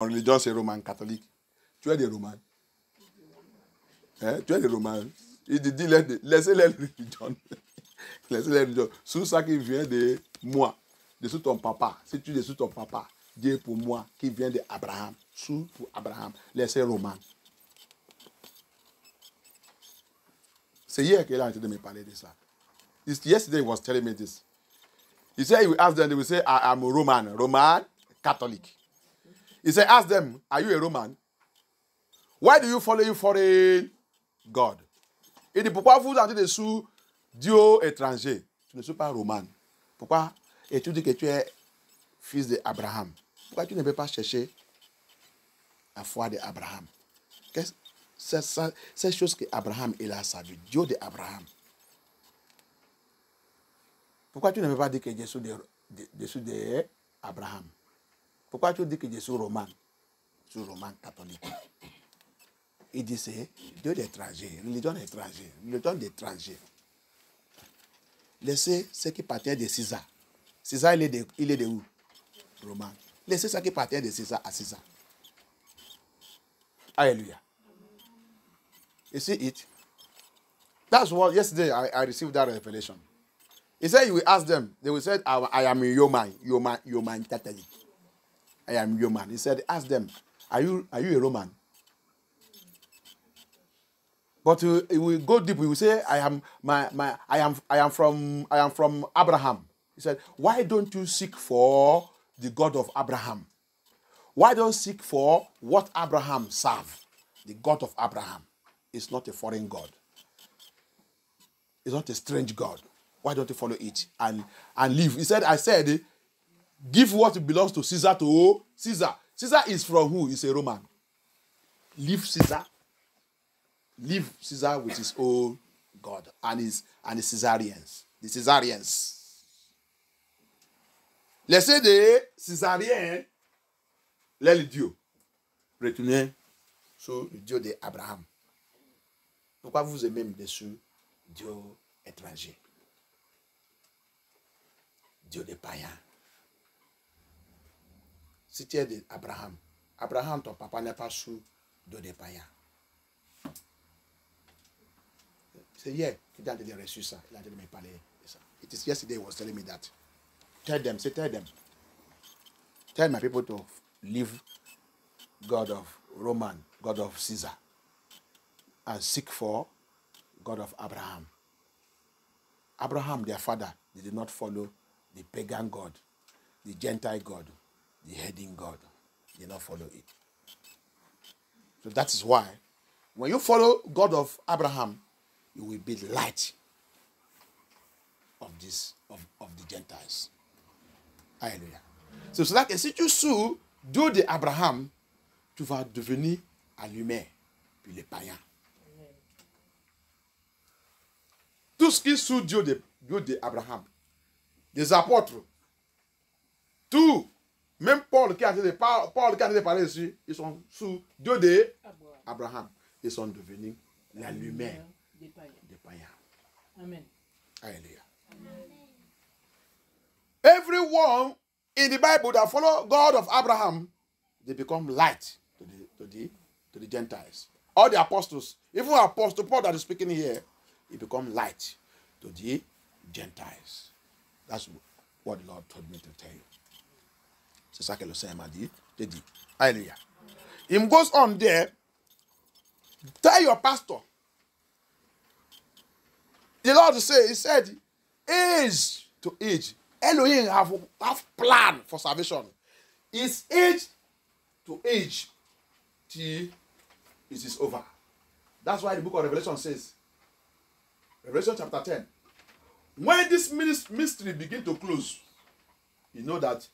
religion, c'est roman catholique. Tu es des romans. Hein? Tu es des romans. Il dit, laissez-les religion. Laissez-les religion. Sous ça qui vient de moi, de sous ton papa. Si tu es sous ton papa, Dieu pour moi, qui vient d'Abraham. Sous pour Abraham. Laissez roman. C'est hier qu'il a arrêté de me parler de ça. Yesterday he was telling me this. He said he will ask them, they will say, I am a Roman Catholic. He said, ask them, are you a Roman? Why do you follow your foreign God? Il dit, pourquoi vous entrez dessous Dieu étranger? Tu ne suis pas Roman. Pourquoi? Et tu dis que tu es fils d'Abraham. Pourquoi tu ne peux pas chercher la foi d'Abraham? C'est cette chose qu'Abraham il a savu. Dieu d'Abraham. Pourquoi tu ne peux pas dire que je suis d'Abraham? Pourquoi tu dis que je suis roman? Je suis roman catholique. Il dit c'est Dieu d'étranger, religion d'étranger. Laissez ce qui appartient de César. César, il est de où? Roman. Laissez ce qui appartient de César à César. Alléluia. You see it? That's what yesterday I received that revelation. He said, you will ask them. They will say, I am a Roman Catholic. I am Roman. He said, ask them, are you a Roman? But we will go deep. We will say, I am from Abraham. He said, why don't you seek for the God of Abraham? Why don't you seek for what Abraham served? The God of Abraham is not a foreign God. It's not a strange God. Why don't you follow it and live? He said, I said, give what belongs to Caesar to Caesar. Caesar is from who? He's a Roman. Leave Caesar. Leave Caesar with his own God and his Caesarians. The Caesarians. Laissez des Caesariens, les dieux. Retournez sur le Dieu d'Abraham. Pourquoi vous aimez dessus Dieu étranger? Dieu des païens. Si tu es d'Abraham, Abraham, ton papa n'est pas sous Dieu des païens. C'est hier qu'il a reçu ça. Il a dit de me parler de ça. It is yesterday he was telling me that. Tell them. Tell my people to leave God of Roman, God of Caesar, and seek for God of Abraham. Abraham, their father, they did not follow the pagan God, the Gentile God, the heathen God. They did not follow it. So that is why, when you follow God of Abraham, you will be the light of the Gentiles. Alléluia. C'est pour cela que si tu suis Dieu d'Abraham, tu vas devenir allumé, puis les païens. Tout ce qui est sous Dieu d'Abraham, des apôtres, tout, même Paul qui a été parlé ici, ils sont sous Dieu d'Abraham. Ils sont devenus l'allumé des païens. Amen. Alléluia. Everyone in the Bible that follow God of Abraham, they become light to the Gentiles. All the apostles, even Apostle Paul that is speaking here, he become light to the Gentiles. That's what the Lord told me to tell you. C'est ça que le Seigneur m'a dit. J'ai dit. Alléluia. He goes on there. Tell your pastor. The Lord he said, age to age. Elohim have plan for salvation. It's age to age till it is over. That's why the book of Revelation says, Revelation chapter 10, when this mystery begin to close, you know that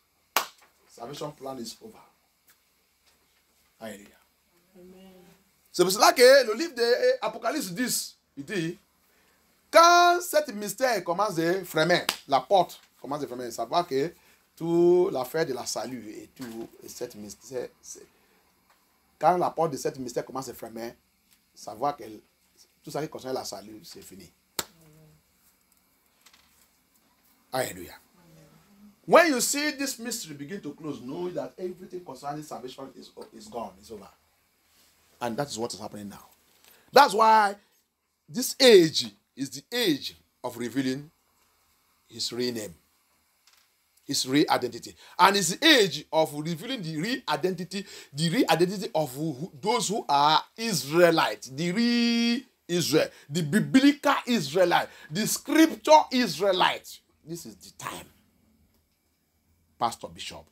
salvation plan is over. Alléluia. C'est pour cela que le livre de Apocalypse 10, il dit, quand cette mystère commence à frémir, la porte commence à frémir, savoir que toute l'affaire de la salut et tout cette mystère, quand la porte de cette mystère commence à frémir, savoir que tout ça qui concerne la salut, c'est fini. Alléluia. When you see this mystery begin to close, know that everything concerning salvation is gone, it's over. And that is what is happening now. That's why this age is the age of revealing his real name, his real identity. And it's the age of revealing the real identity of those who are Israelites, the real Israel, the biblical Israelite, the scripture Israelite. This is the time. Pastor, Bishop,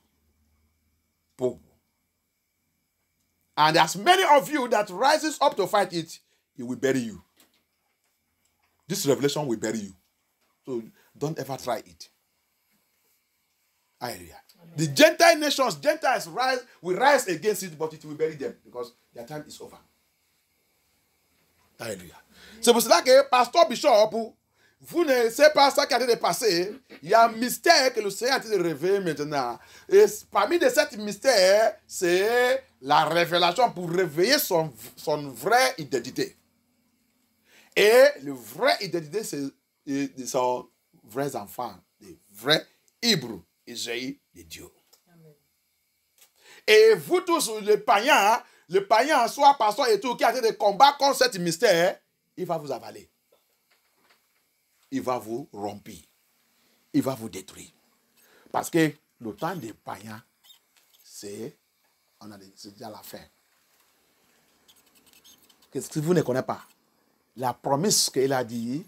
Pope. And as many of you that rises up to fight it, it will bury you. This revelation will bury you. So don't ever try it. Hallelujah. The Gentile nations, Gentiles will rise against it, but it will bury them because their time is over. Alléluia. C'est pour cela que pasteur Bishop, vous ne savez pas ça qui est en train de passer. Il y a un mystère que le Seigneur est en train de révéler maintenant. Et parmi de ces mystères, c'est la révélation pour réveiller son vraie identité. Et le vrai identité, c'est son vrais enfants, les vrais Hébreux, Israël de Dieu. Amen. Et vous tous, les païens, soit pasteur et tout, qui a été de combattre contre cet mystère, il va vous avaler. Il va vous rompre. Il va vous détruire. Parce que le temps des païens, c'est déjà la fin. Qu'est-ce que vous ne connaissez pas? La promesse qu'il a dit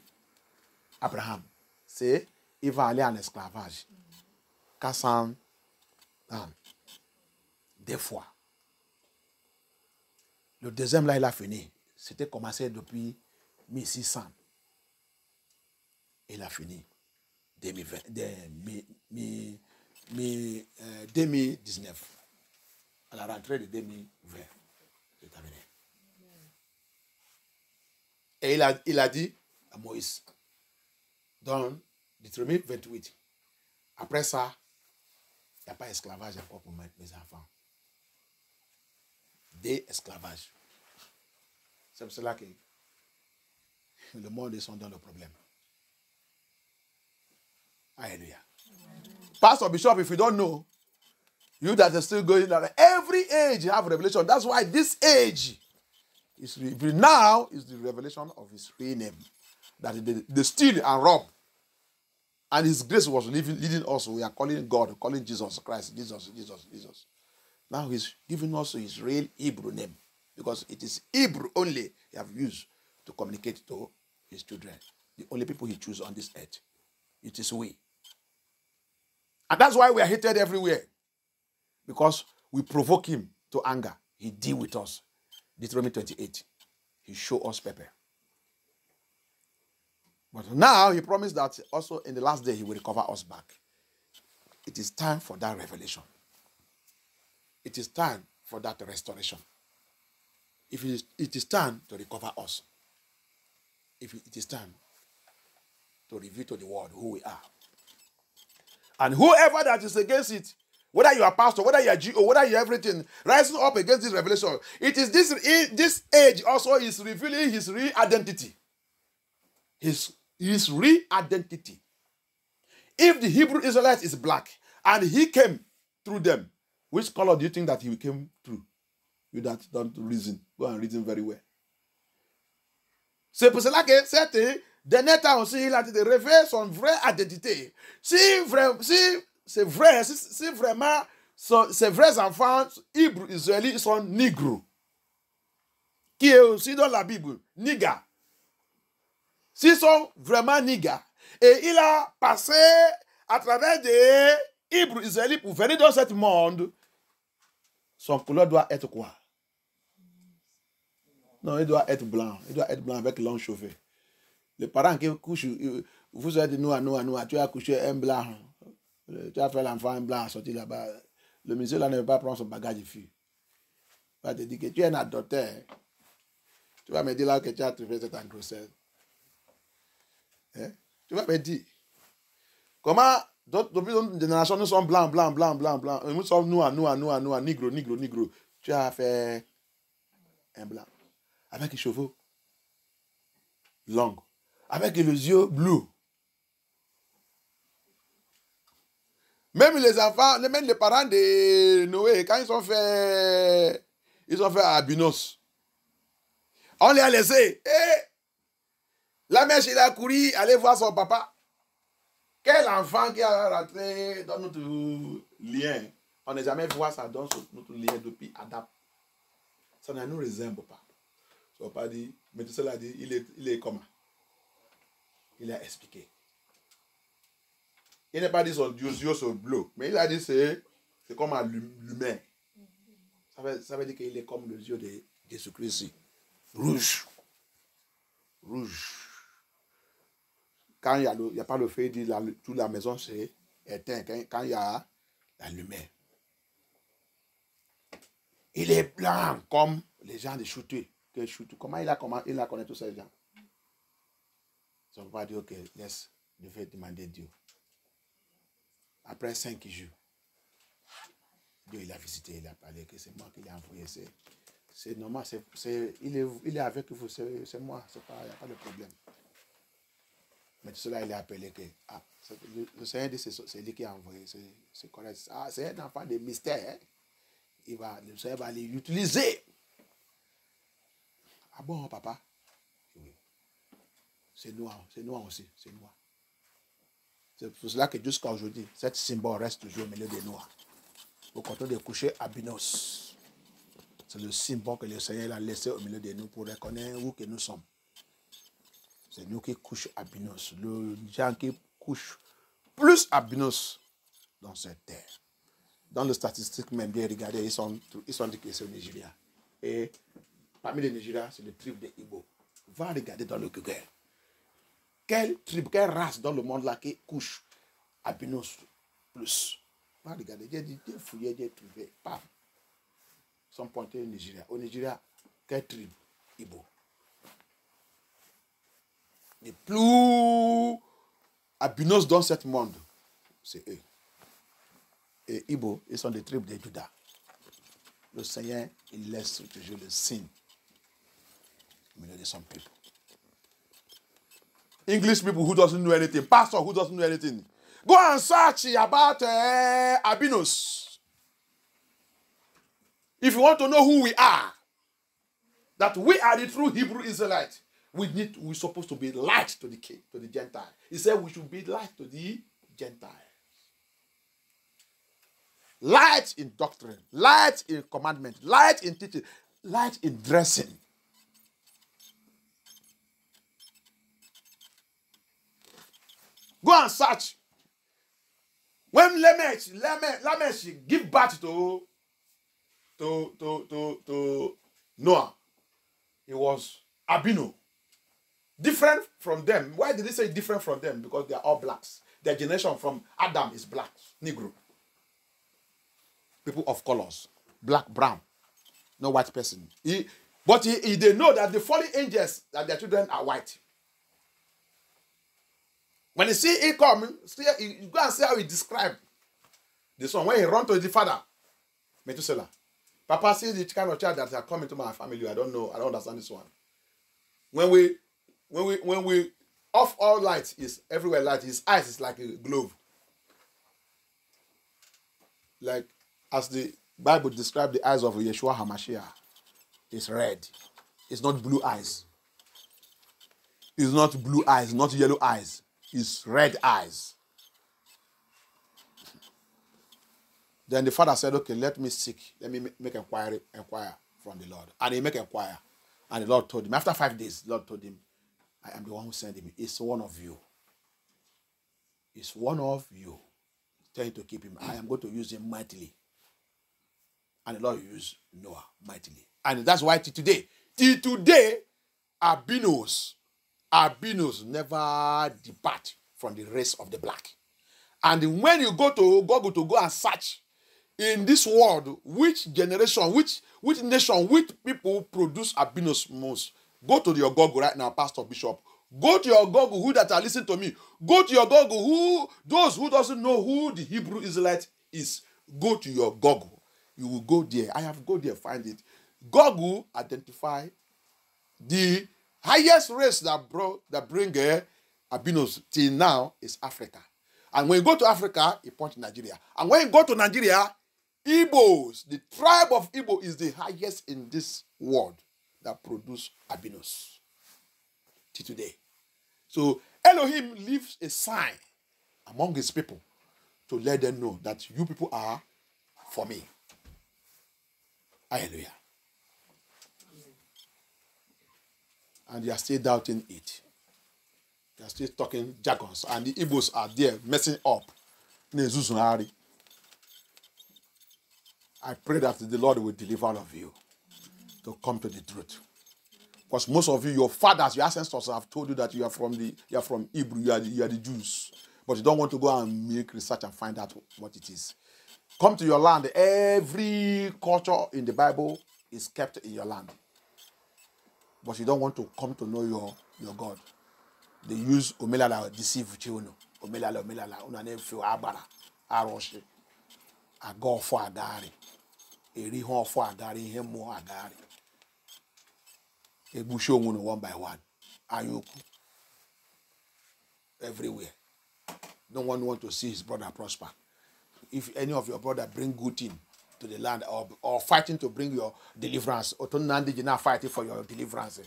Abraham, c'est il va aller en esclavage. 400 ans. 2 fois. Le deuxième, là, il a fini. C'était commencé depuis 1600. Il a fini. 2019. À la rentrée de 2020. C'est terminé. Et il a dit à Moïse, dans Deutéronome 28, après ça, il n'y a pas d'esclavage encore pour mes enfants. Des esclavages. C'est pour cela que le monde est dans le problème. Hallelujah. Pastor Bishop, if you don't know, you that are still going, every age you have revelation. That's why this age is now is the revelation of his real name. That they steal and rob. And his grace was leading us. We are calling God, calling Jesus Christ, Jesus. Now he's giving us his real Hebrew name. Because it is Hebrew only he have used to communicate to his children. The only people he chooses on this earth. It is we. And that's why we are hated everywhere. Because we provoke him to anger. He deal with us. Deuteronomy 28. He show us pepper. But now he promised that also in the last day he will recover us back. It is time for that revelation. It is time for that restoration. It is time to recover us. It is time to reveal to the world who we are. And whoever that is against it, whether you are pastor, whether you are GO, whether you are everything, rising up against this revelation, it is this age also is revealing his real identity. His real identity. If the Hebrew Israelite is black and he came through them, which color do you think that he came through? You that don't reason. Go and reason very well. C'est pour cela que c'était dernier temps aussi, il a dit de révéler son vraie identité. Si c'est vrai, si vraiment ces vrais enfants hébreux israélites sont négros, qui est aussi dans la Bible, niga. S'ils sont vraiment niga, et il a passé à travers des hébreux israélites pour venir dans ce monde, son couleur doit être quoi? Non, il doit être blanc. Il doit être blanc avec l'on chauffé. Les parents qui couchent, vous êtes nous, tu as couché un blanc. Tu as fait l'enfant un blanc sorti là-bas. Le monsieur là ne veut pas prendre son bagage de fille. Il va te dire que tu es un adopteur. Tu vas me dire là que tu as trouvé cette grossesse. Hein? Tu vas me dire. Comment d'autres générations, nous sommes blancs. Nous sommes noirs, négro. Tu as fait un blanc. Avec les cheveux longs. Avec les yeux bleus. Même les enfants, même les parents de Noé, quand ils sont fait albinos, on les a laissés. La mère, il a couru, aller voir son papa. Quel enfant qui a rentré dans notre lien? On n'a jamais vu ça dans notre lien depuis Adam. Ça ne nous ressemble pas. Ça ne veut pas dire, mais tout cela dit, il est comment? Il a expliqué. Il n'a pas dit son yeux sur bleu, mais il a dit c'est comme un l'humain. Ça veut dire qu'il est comme le yeux de Jésus-Christ. Rouge. Rouge. Quand il n'y a pas le feu, toute la maison c'est éteint. Quand il y a la lumière. Il est blanc comme les gens de Choutou. Comment il a connu tous ces gens? Ça ne veut pas dire ok, laisse, je vais demander Dieu. Après 5 jours, Dieu il a visité, il a parlé que c'est moi qui l'ai envoyé. C'est normal, il est avec vous, c'est moi, il n'y a pas de problème. Mais tout cela, il est appelé que le Seigneur dit c'est lui qui a envoyé, c'est correct. C'est un enfant de mystère. Hein? Le Seigneur va l'utiliser. Ah bon, papa? Oui. C'est noir aussi, c'est noir. C'est pour cela que jusqu'à aujourd'hui, cette symbole reste toujours au milieu des noirs. Au canton de coucher albinos. C'est le symbole que le Seigneur a laissé au milieu de nous pour reconnaître où que nous sommes. C'est nous qui couchons albinos. Le gens qui couchent plus albinos dans cette terre. Dans les statistiques, même bien regardez, ils sont dit que c'est au Nigeria. Et parmi les Nigériens, c'est le tribe des Igbo. Va regarder dans le Google. Quelle tribu, quelle race dans le monde là qui couche albinos plus? Va regarder, j'ai fouillé, j'ai trouvé. Paf. Ils sont pointés au Nigeria. Au Nigeria, quelle tribu? Igbo. Les plus albinos dans ce monde, c'est eux. Et Igbo, ils sont des tribus de Juda. Le Seigneur, il laisse toujours le signe au milieu de son peuple. English people who doesn't know anything, pastor who doesn't know anything, go and search about albinos. If you want to know who we are, that we are the true Hebrew Israelites, we're supposed to be light to the Gentile. He said we should be light to the Gentiles. Light in doctrine, light in commandment, light in teaching, light in dressing. Go and search. When Lamech give birth to Noah, he was albino. Different from them. Why did he say different from them? Because they are all blacks. Their generation from Adam is black, Negro. People of colors, black, brown, no white person. But they know that the fallen angels, that their children are white. When you see it coming, you go and see how he described the son. When he run to the father, Methuselah. Papa sees the kind of child that are coming to my family. I don't know. I don't understand this one. When we off all lights, is everywhere light. His eyes is like a glove. Like as the Bible describes the eyes of Yeshua HaMashiach, it's red. It's not blue eyes. It's not blue eyes, not yellow eyes. It's red eyes. Then the father said, okay, let me make inquire from the Lord. And he make inquire. And the Lord told him, after 5 days, the Lord told him, I am the one who sent him. It's one of you. It's one of you. Tell him to keep him. I am going to use him mightily. And the Lord used Noah mightily. And that's why till today, albinos never depart from the race of the black. And when you go to Google to go and search in this world, which generation, which nation, which people produce albinos most, go to your Google right now, Pastor Bishop. Go to your Google, who that are listening to me. Go to your Google, those who doesn't know who the Hebrew Israelite is. Go to your Google. You will go there. I have go there, find it. Google identify the highest race that bring albinos till now is Africa. And when you go to Africa, he points to Nigeria. And when you go to Nigeria, Igbos, the tribe of Igbo is the highest in this world that produce albinos till today. So Elohim leaves a sign among his people to let them know that you people are for me. Hallelujah. And they are still doubting it. They are still talking jargons. And the Igbos are there messing up. I pray that the Lord will deliver all of you to come to the truth. Because most of you, your fathers, your ancestors have told you that you are from Hebrew, you are the Jews. But you don't want to go and make research and find out what it is. Come to your land. Every culture in the Bible is kept in your land. But you don't want to come to know your God. They use Omelala deceive you. Omelala. Una name feel Abara. Aroshi. Ago for Agari. Erihon for Agari. Hemo Agari. Ebusho one by one. Ayoku. Everywhere. No one want to see his brother prosper. If any of your brother bring good thing to the land or fighting to bring your deliverance, or to Nandi not fighting for your deliverance,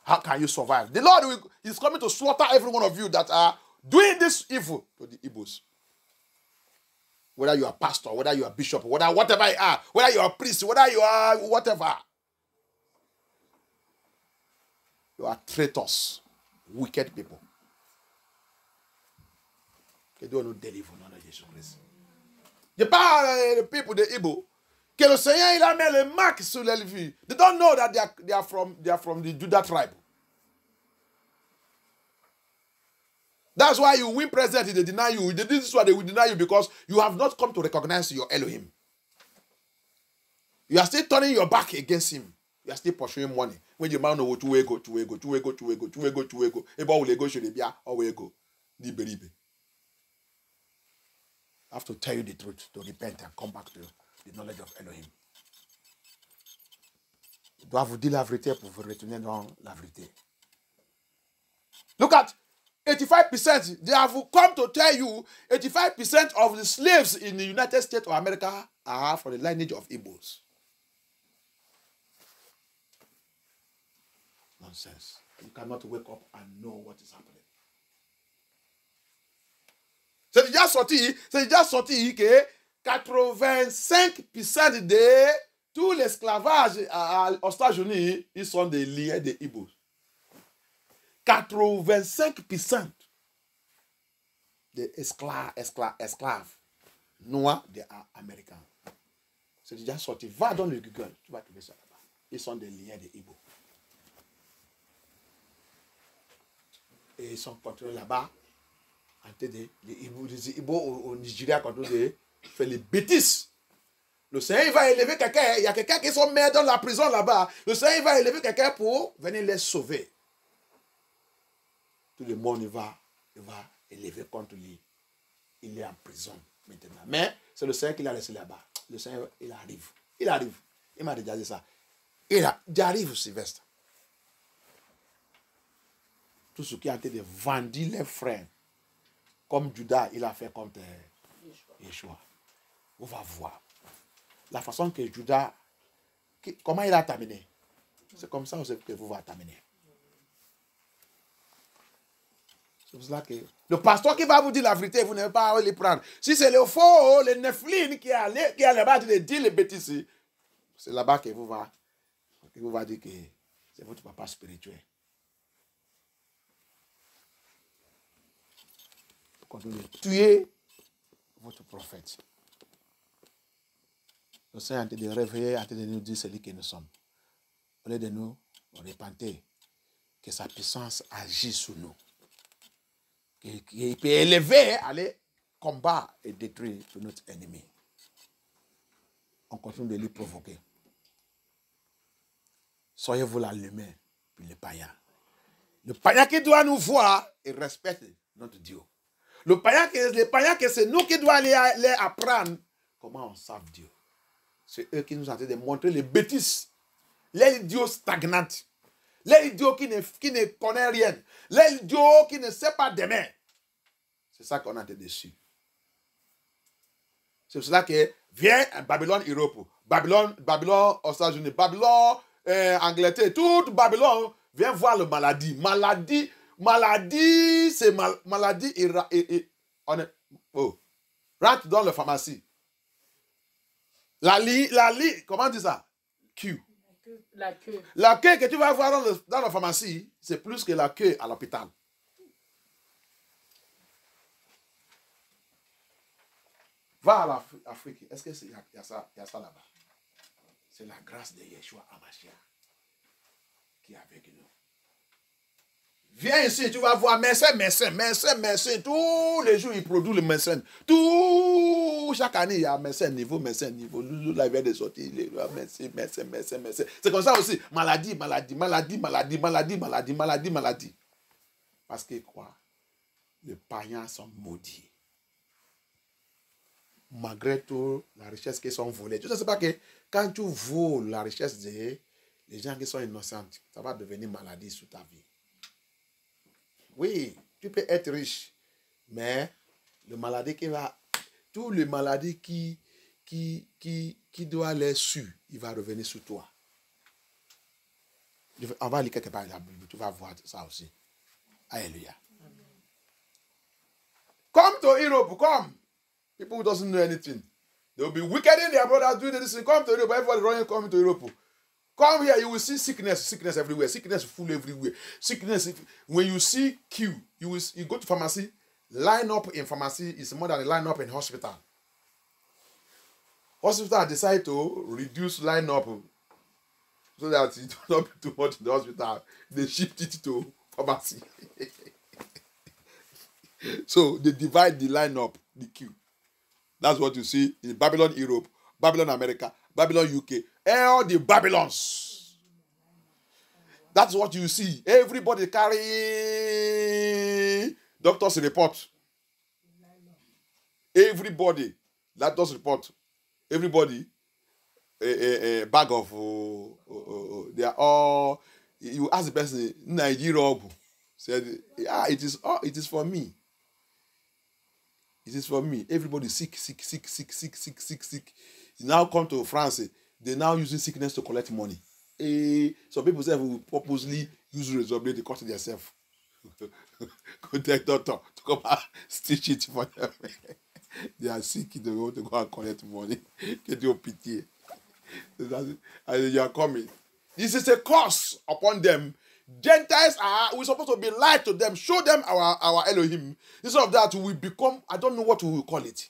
how can you survive? The Lord is coming to slaughter every one of you that are doing this evil to the Igbos. Whether you are pastor, whether you are bishop, whatever you are, whether you are priest, whether you are whatever. You are traitors, wicked people. They don't know deliver non Jesus Christ. Je parle the people de Igbo. Que le Seigneur il a mis les marques sur les vies. They don't know that they are from the Judah tribe. That's why you win president, they deny you. This is why they will deny you, because you have not come to recognize your Elohim. You are still turning your back against him. You are still pursuing money. When you man know to ego. Eba will go should be or ego. I have to tell you the truth to repent and come back to the knowledge of Elohim. Tu dois vous dire la vérité pour vous retourner dans la vérité. Look at 85%. They have come to tell you 85% of the slaves in the United States of America are from the lineage of Igbos. Nonsense. You cannot wake up and know what is happening. C'est déjà sorti que 85% de tout l'esclavage aux États-Unis, ils sont des liens des Igbos. 85% des esclaves noirs des Américains. C'est déjà sorti. Va dans le Google, tu vas trouver ça là-bas. Ils sont des liens des Igbos. Et ils sont contrôlés là-bas. Les Igbos au Nigeria, quand on fait les bêtises. Le Seigneur va élever quelqu'un. Il y a quelqu'un qui sont mis dans la prison là-bas. Le Seigneur va élever quelqu'un pour venir les sauver. Tout le monde il va élever contre lui. Il est en prison maintenant. Mais c'est le Seigneur qui l'a laissé là-bas. Le Seigneur, il arrive. Il m'a déjà dit ça. J'arrive, Sylvestre. Tout ce qui a été vendu les frères. Comme Judas, il a fait contre Yeshua. On va voir. La façon que Judas, comment il a terminé. C'est comme ça que vous va terminer. C'est pour cela que le pasteur qui va vous dire la vérité, vous n'allez pas les prendre. Si c'est le faux, le Nephilim qui est là-bas, dire les bêtises, c'est là-bas que vous va dire que c'est votre papa spirituel. Continuez de tuer votre prophète. Le Seigneur est en train de réveiller, en train de nous dire celui que nous sommes. Au lieu de nous repenter, que sa puissance agit sur nous. Qu'il peut élever, aller combattre et détruire tout notre ennemi. On continue de lui provoquer. Soyez-vous l'allumé, puis le païen. Le païen qui doit nous voir et respecter notre Dieu. Le païen que c'est nous qui doit les apprendre comment on savent Dieu. C'est eux qui nous ont en train de montrer les bêtises, les dieux stagnantes, L'idiot qui ne connaît rien. L'idiot qui ne sait pas demain. C'est ça qu'on a été déçus. C'est pour cela que vient Babylone, Europe, Babylone aux États-Unis, Babylone, Angleterre, toute Babylone vient voir le maladie. Maladie, c'est maladie. Rentre dans la pharmacie. La ligne, comment on dit ça? Q. La queue. La queue que tu vas voir dans la pharmacie, c'est plus que la queue à l'hôpital. Va à l'Afrique. Est-ce qu'il y a ça là-bas? C'est la grâce de Yeshua Hamashiach qui est avec nous. Viens ici, tu vas voir médecin. Tous les jours, il produit le médecin. Chaque année, il y a médecin, niveau. Là, il vient de sortir. Médecin. C'est comme ça aussi. Maladie. Parce que quoi? Les païens sont maudits. Malgré tout, la richesse qui sont volées. Tu ne sais pas que quand tu voles la richesse des gens qui sont innocents, ça va devenir maladie sous ta vie. Oui, tu peux être riche, mais le maladie qui va, tous les maladies qui doit aller sur, il va revenir sur toi. On va lire quelque part dans la Bible, tu vas voir ça aussi. Alléluia. Come to Europe, come. People who doesn't know anything. They will be wicked in their brothers doing this. Come to Europe. Everybody running, come to Europe. Come here, you will see sickness everywhere. Sickness full everywhere. Sickness. When you see queue, you go to pharmacy. Line up in pharmacy is more than a line up in hospital. Hospital decide to reduce line up so that it will not be too much in the hospital. They shift it to pharmacy. So they divide the line up, the queue. That's what you see in Babylon, Europe, Babylon, America, Babylon, UK, all the Babylons. That's what you see. Everybody carry doctor's report. Everybody, doctor's report. Everybody, a bag of, they are all, you ask the person, Nigeria, said, yeah, it is for me. It is for me. Everybody sick. You now come to France. They now using sickness to collect money. Some people say will purposely use resolve to cut themselves. Go to the doctor to come and stitch it for them. They are sick. They want to go and collect money. Get your pity. And you are coming. This is a curse upon them. Gentiles we're supposed to be light to them, show them our Elohim. Instead of that, we become, I don't know what we will call it.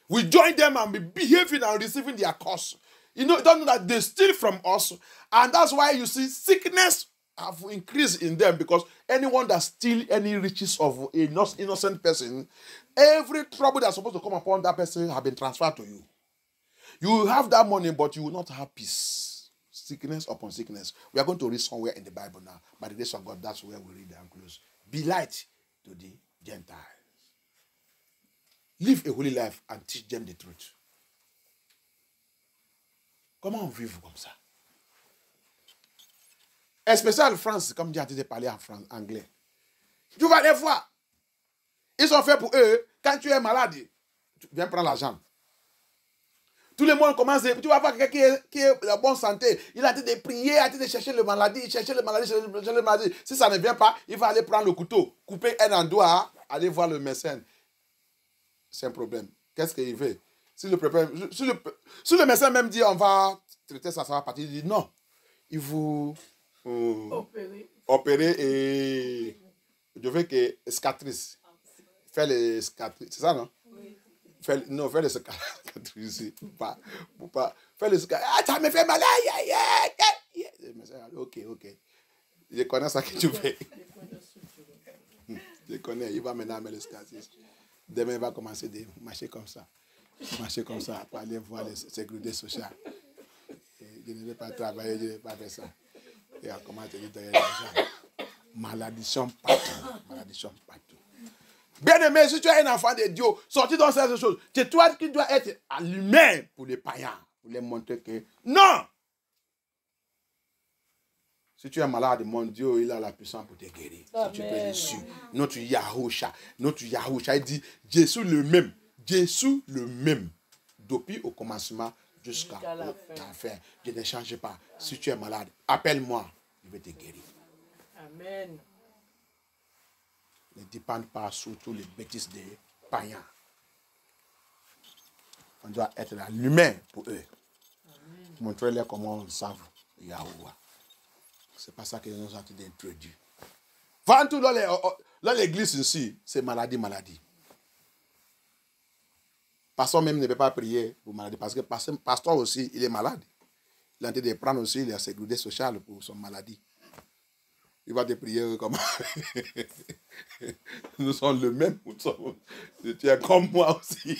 We join them and be behaving and receiving their curse. You don't know that they steal from us. And that's why you see sickness have increased in them, because anyone that steals any riches of an innocent person, every trouble that's supposed to come upon that person have been transferred to you. You will have that money, but you will not have peace. Sickness upon sickness. We are going to read somewhere in the Bible now. By the grace of God, that's where we read and close. Be light to the Gentiles. Live a holy life and teach them the truth. Comment on vit comme ça? Especially en France, comme j'ai entendu parler en anglais. Tu vas les voir. Ils sont faits pour eux. Quand tu es malade, tu viens prendre l'argent. Tout le monde commence, tu vas voir quelqu'un qui est en bonne santé. Il a été de prier, a été de chercher le maladie. Si ça ne vient pas, il va aller prendre le couteau, couper un endroit, aller voir le médecin. C'est un problème. Qu'est-ce qu'il veut? Si le médecin même dit on va traiter ça, ça va partir, il dit non. Il faut opérer et je veux que cicatrice. Faire les cicatrices. C'est ça, non? Faire les cicatrices. Pas. Faire les cicatrices. Ah, ça me fait mal. Ok. Je connais ça que tu fais. Je connais. Il va maintenant mettre les cicatrices. Demain, il va commencer de marcher comme ça. Pour aller voir les sécurités sociales. Je ne vais pas travailler, je ne vais pas faire ça. Et on commence à te donner l'argent. Malédiction partout. Bien-aimé, si tu es un enfant de Dieu, sorti dans ces choses, c'est toi qui dois être allumé pour les païens, pour les montrer que non! Si tu es malade, mon Dieu, il a la puissance pour te guérir. Amen. Si tu peux le suivre. Notre Yahusha, il dit Jésus le même. Jésus le même. Depuis au commencement jusqu'à la fin. Je ne change pas. Si tu es malade, appelle-moi. Je vais te guérir. Amen. Ne dépendent pas surtout les bêtises des païens. On doit être là, l'humain pour eux. Montrez-leur comment on savent Yahuwah. C'est pas ça qu'ils nous ont introduit. Avant tout, dans l'église ici, c'est maladie. Pasteur même ne peut pas prier pour maladie. Parce que pasteur aussi, il est malade. Il est en train de prendre aussi la sécurité sociale pour son maladie. Il va te prier comme... Nous sommes le même. Tu es comme moi aussi.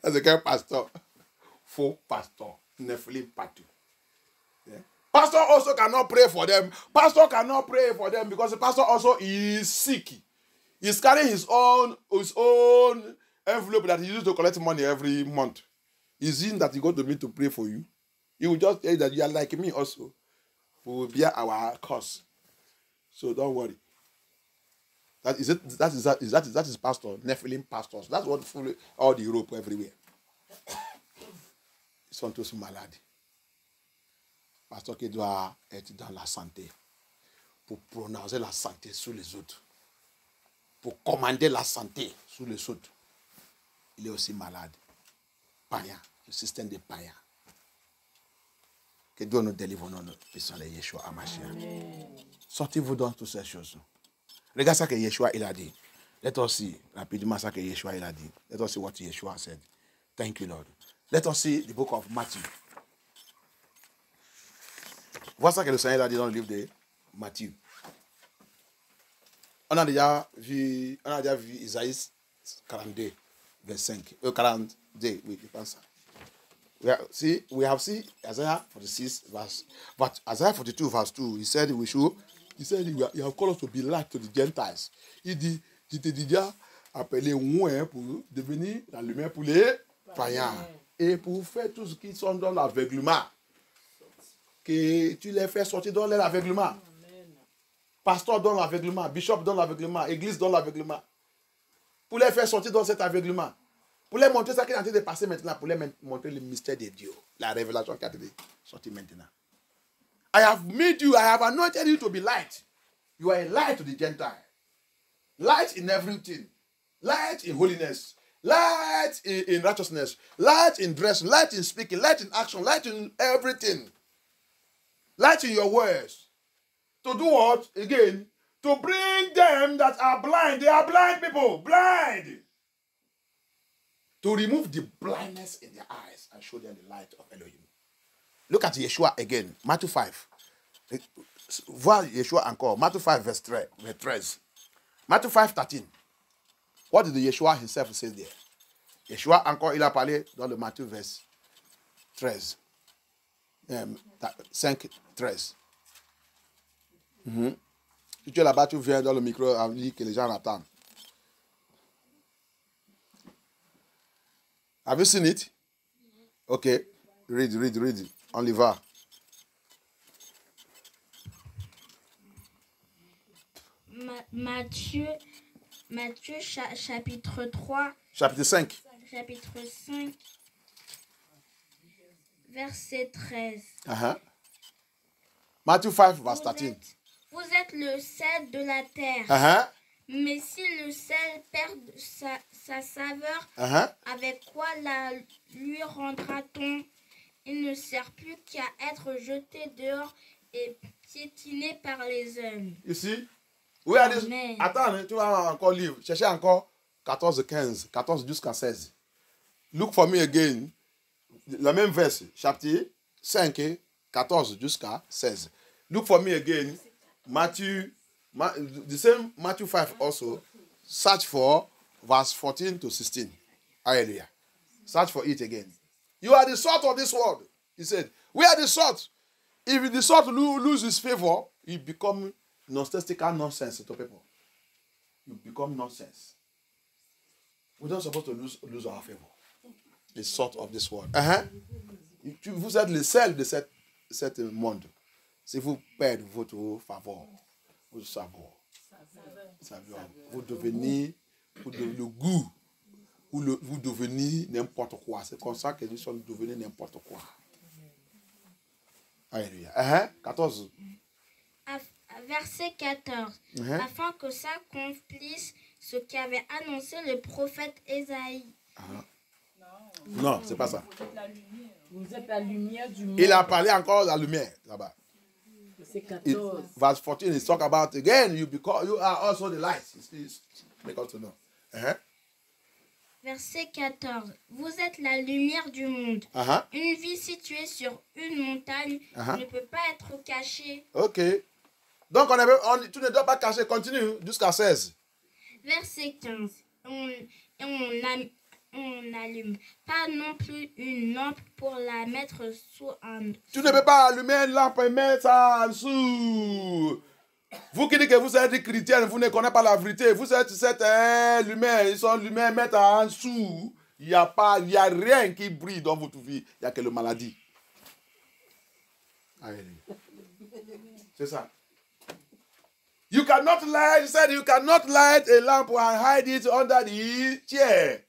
C'est qu'un pasteur. Faux pastor. Nephilim partout. Yeah. Pastor also cannot pray for them. Pastor cannot pray for them because the pastor also is sick. He's carrying his own envelope that he uses to collect money every month. Is it that he go to me to pray for you? He will just tell you that you are like me also. We will bear our cause. So don't worry. That is pastor, Nephilim pastors. That's what fool all the Europe everywhere. Ils sont tous malades. Pasteur qui doit être dans la santé. Pour prononcer la santé sur les autres. Pour commander la santé sur les autres. Il est aussi malade. Païen. Le système des païens. Que Dieu nous délivre dans notre puissance de Yeshua Hamashiach. Sortez-vous dans toutes ces choses. Regarde ça que Yeshua il a dit. Let us see rapidement ça que Yeshua il a dit. Let us see what Yeshua said. Thank you, Lord. Let us see the book of Matthew. Voilà ce que le Seigneur a dit dans le livre de Matthieu. On a déjà vu Isaïe 42, verset 5. 42, oui, je pense ça. We have seen Isaiah 46, verse, but Isaiah 42, verse 2, he said you have called us to be light to the Gentiles. Il dit, je t'ai déjà appelé moins pour devenir la lumière pour les païens. Et pour faire tout ce qui sont dans l'aveuglement. Que tu les fais sortir dans l'aveuglement. Pasteur dans l'aveuglement, bishop dans l'aveuglement, église dans l'aveuglement. Pour les faire sortir dans cet aveuglement. Pour les montrer ce qui est en train de passer maintenant. Pour les montrer le mystère de Dieu. La révélation qui est en train de sortir maintenant. I have made you, I have anointed you to be light. You are a light to the Gentile. Light in everything. Light in holiness. Light in righteousness. Light in dress. Light in speaking. Light in action. Light in everything. Light in your words. To do what? Again, to bring them that are blind. They are blind people. Blind. To remove the blindness in their eyes and show them the light of Elohim. Look at Yeshua again. Matthew 5. Voir Yeshua encore. Matthew 5, verse 13. Matthew 5, 13. What did Yeshua himself say there? Yeshua encore, il a parlé dans le Matthieu, verse 13. 5, 13. Si tu es là-bas, tu viens dans le micro et dis que les gens attendent. Have you seen it? Okay. Read. On y va. Matthieu chapitre 3. Chapitre 5. Chapitre 5. Verset 13. Matthew 5, verse 13. Vous êtes le sel de la terre. Mais si le sel perd sa saveur, avec quoi la lui rendra-t-on? Il ne sert plus qu'à être jeté dehors et piétiné par les hommes. Ici, oui, attends, tu vas encore lire. Cherchez encore 14, 15, 14 jusqu'à 16. Look for me again. La même verse, chapitre 5, 14 jusqu'à 16. Look for me again. The same Matthew 5 also. Search for verse 14 to 16. Hallelujah. Search for it again. You are the salt of this world. He said, we are the salt. If the salt loses favor, it becomes nonsensical nonsense to people. You become nonsense. We're not supposed to lose our favor. The salt of this world. Vous êtes le sel de cette monde. Si vous perdez votre faveur, votre saveur, vous devenez le goût, ou vous devenez n'importe quoi. C'est comme ça que nous sommes devenus n'importe quoi. Alléluia. 14. Verset 14. Afin que s'accomplisse ce qu'avait annoncé le prophète Ésaïe. Non, c'est pas ça. Vous êtes la lumière du monde. Il a parlé encore de la lumière là-bas. C'est 14. Verse 14, he talk about again, you are also the light. Make us to know. Verset 14. Vous êtes la lumière du monde. Une ville située sur une montagne ne peut pas être cachée. Ok. Donc, tu ne dois pas cacher. Continue jusqu'à 16. Verset 15. On n'allume pas non plus une lampe pour la mettre sous un... Tu ne peux pas allumer une lampe et mettre ça en dessous. Vous qui dites que vous êtes des chrétiens, vous ne connaissez pas la vérité. Vous êtes cette lumière, ils sont lumière, mettre en dessous. Il n'y a rien qui brille dans votre vie. Il n'y a que la maladie. C'est ça. You cannot light, he said you cannot light a lamp and hide it under the chair.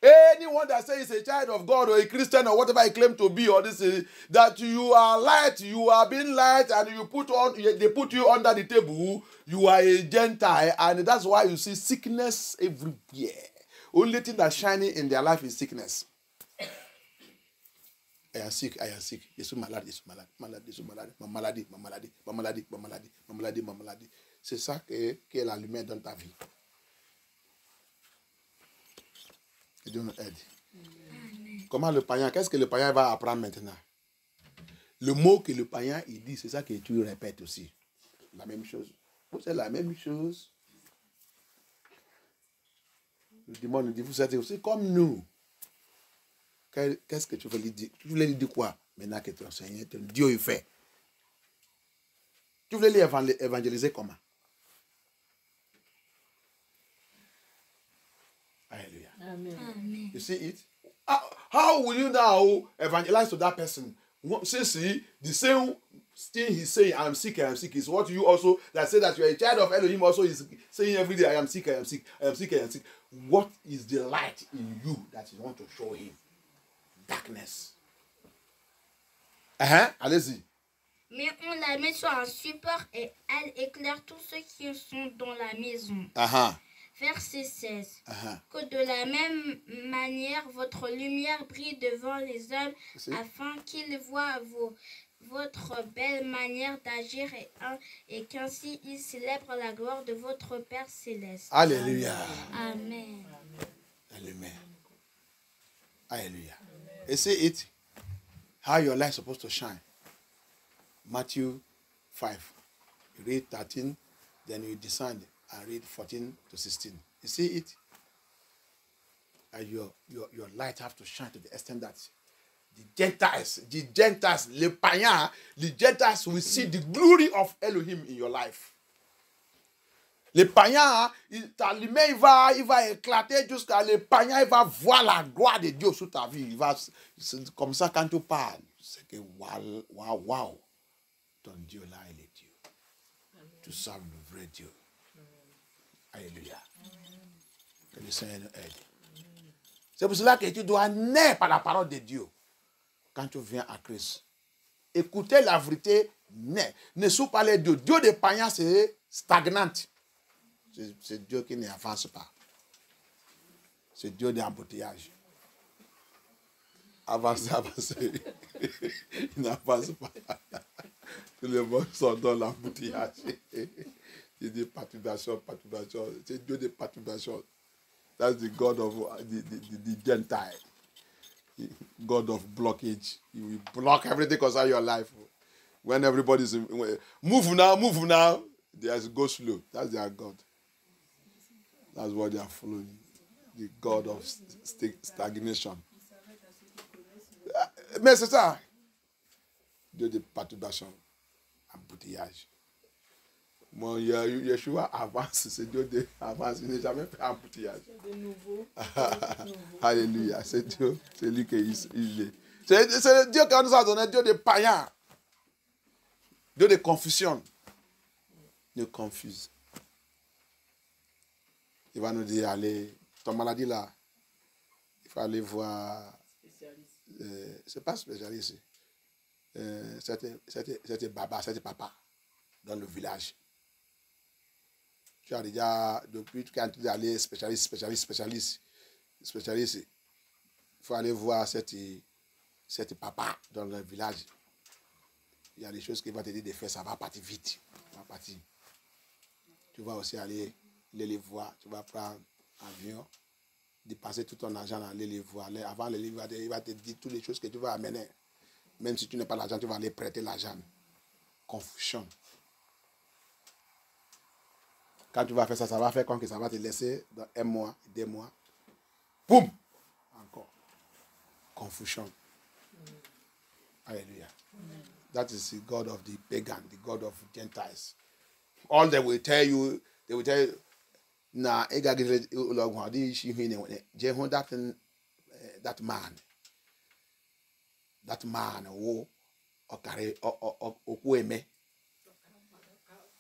Anyone that says he's a child of God or a Christian or whatever he claims to be, or this is that you are light, you are being light, and they put you under the table, you are a Gentile, and that's why you see sickness everywhere. Only thing that's shining in their life is sickness. I am sick, I am sick. Je suis malade, je suis malade, malade, je suis malade, ma maladie, ma maladie, ma maladie, ma maladie, ma maladie, ma maladie. C'est ça qui est la lumière dans ta vie. Que Dieu nous aide. Comment le païen, qu'est-ce que le païen va apprendre maintenant? Le mot que le païen il dit, c'est ça que tu répètes aussi. La même chose. C'est la même chose. Le démon nous dit, vous êtes aussi comme nous. Qu'est-ce que tu veux lui dire? Tu voulais lui dire quoi? Maintenant que ton Seigneur, ton Dieu, il fait. Tu voulais lui évangéliser comment? Hallelujah. Amen. You see it? How will you now evangelize to that person? Since the same thing he's saying, I am sick, is what you also, that say that you are a child of Elohim also is saying every day, I am sick, I am sick, I am sick, I am sick. What is the light in you that you want to show him? Darkness. Allez-y. Mais on la met sur un support et elle éclaire tous ceux qui sont dans la maison. Verset 16. Que de la même manière, votre lumière brille devant les hommes afin qu'ils voient votre belle manière d'agir et qu'ainsi ils célèbrent la gloire de votre Père Céleste. Alléluia. Amen. Alléluia. Alléluia. You see it? How your light is supposed to shine. Matthew 5. You read 13, then you descend and read 14 to 16. You see it? And your light have to shine to the extent that the Gentiles, les païens, the Gentiles will see the glory of Elohim in your life. Les païens, ta lumière, il va éclater jusqu'à les païens, il va voir la gloire de Dieu sur ta vie. C'est comme ça quand tu parles. C'est que wow. Ton Dieu là, il est Dieu. Tu sers le vrai Dieu. Alléluia. Que le Seigneur nous aide. C'est pour cela que tu dois naître par la parole de Dieu. Quand tu viens à Christ. Écoutez la vérité, naît. Ne sois pas les dieux. Dieu des païens, c'est stagnant. C'est Dieu qui n'avance pas. C'est Dieu des embouteillages. Avancez. Il n'avance pas. Tous les mots sont dans l'embouteillage. Il dit perturbation. C'est Dieu des perturbations. That's the God of the Gentile. God of blockage. He will block everything concerning your life. When everybody's move now. They just go slow. That's their God. That's what they are following. The God of stagnation. Mais c'est ça. Dieu de perturbation, embouteillage. Mon Yeshua avance, c'est Dieu de avance. Il n'est jamais fait embouteillage. C'est de nouveau. Alléluia, c'est Dieu, c'est lui qui il est. C'est Dieu qui nous a donné, Dieu des païens. de confusion. Ne confuse. Il va nous dire, allez, ton maladie là, il faut aller voir... c'est pas spécialiste. C'était baba, c'était papa dans le village. Tu as déjà, depuis que tu es allé spécialiste. Il faut aller voir cette papa dans le village. Il y a des choses qu'il va te dire de faire, ça va partir vite. Ça va partir. Tu vas aussi aller les voir, tu vas prendre un avion, dépenser tout ton argent, aller les voir. Avant les livres, il va te dire toutes les choses que tu vas amener. Même si tu n'as pas l'argent, tu vas aller prêter l'argent. Confusion. Quand tu vas faire ça, ça va faire comme que ça va te laisser dans 1 mois, 2 mois. Boum! Encore. Confusion. Hallelujah. That is the God of the pagan, the God of Gentiles. All they will tell you, nah, that man, who okueme,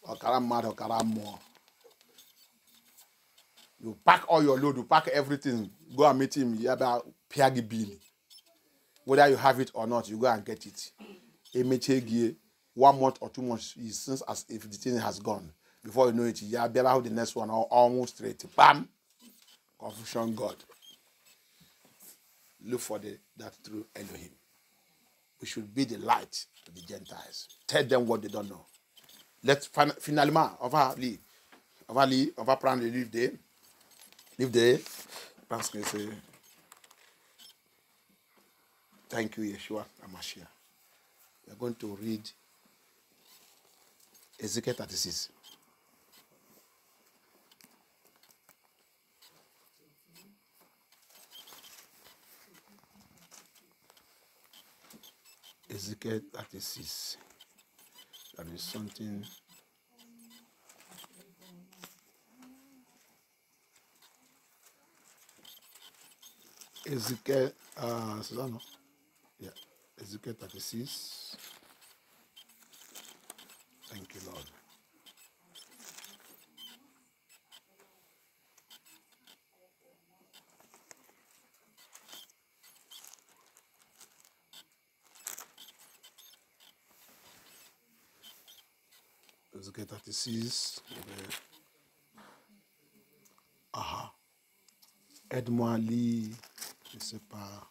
okarammo. You pack all your load, you pack everything, go and meet him. You about Piagi Bill. Whether you have it or not, you go and get it. 1 month or 2 months, it seems as if the thing has gone. Before you know it, you are better the next one, almost straight. Bam! Confusion God. Look for that through Elohim. We should be the light to the Gentiles. Tell them what they don't know. Let's finalement, on va prendre le livre de, parce que c'est, thank you, Yeshua HaMashiach. We are going to read Ezekiel 36. Ezekiel 36. There is something. Ezekiel, c'est ça, non? Yeah. Ezekiel 36. Thank you, Lord. Ezekiel 36. Aide-moi à lire, je ne sais pas.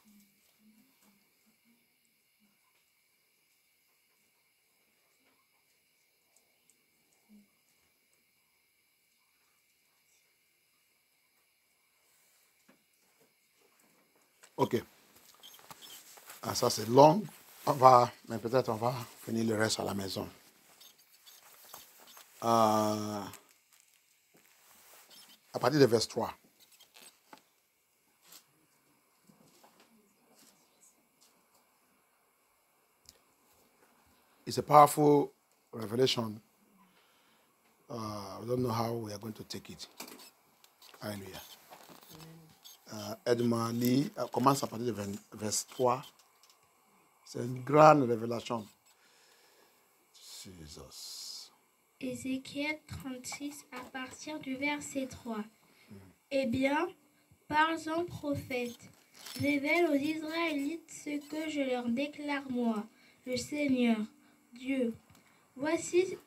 Ok. Ça c'est long. Mais peut-être on va finir le reste à la maison. À partir de verset 3. It's a powerful revelation. I don't know how we are going to take it. Hallelujah. Aide-moi, lis, commence à partir de verset 3. C'est une grande révélation. Jesus. Ézéchiel 36 à partir du verset 3. Eh bien, parle-en prophète, révèle aux Israélites ce que je leur déclare moi, le Seigneur, Dieu. Voici,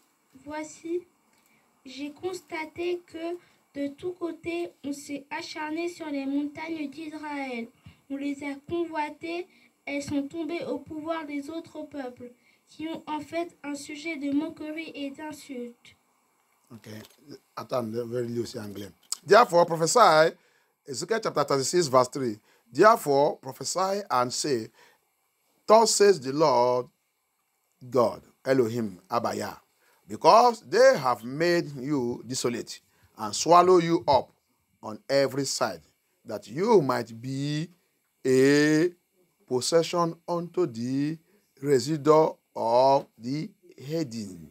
j'ai constaté que de tous côtés, on s'est acharné sur les montagnes d'Israël. On les a convoitées, elles sont tombées au pouvoir des autres peuples, qui ont en fait un sujet de moquerie et d'insulte. Ok. Attends, je vais lire aussi en anglais. Therefore, prophesy, Ezekiel chapter 36, verse 3. Therefore, prophesy and say, thus says the Lord God, Elohim, Abaya, because they have made you desolate and swallow you up on every side, that you might be a possession unto the residue of the heathen.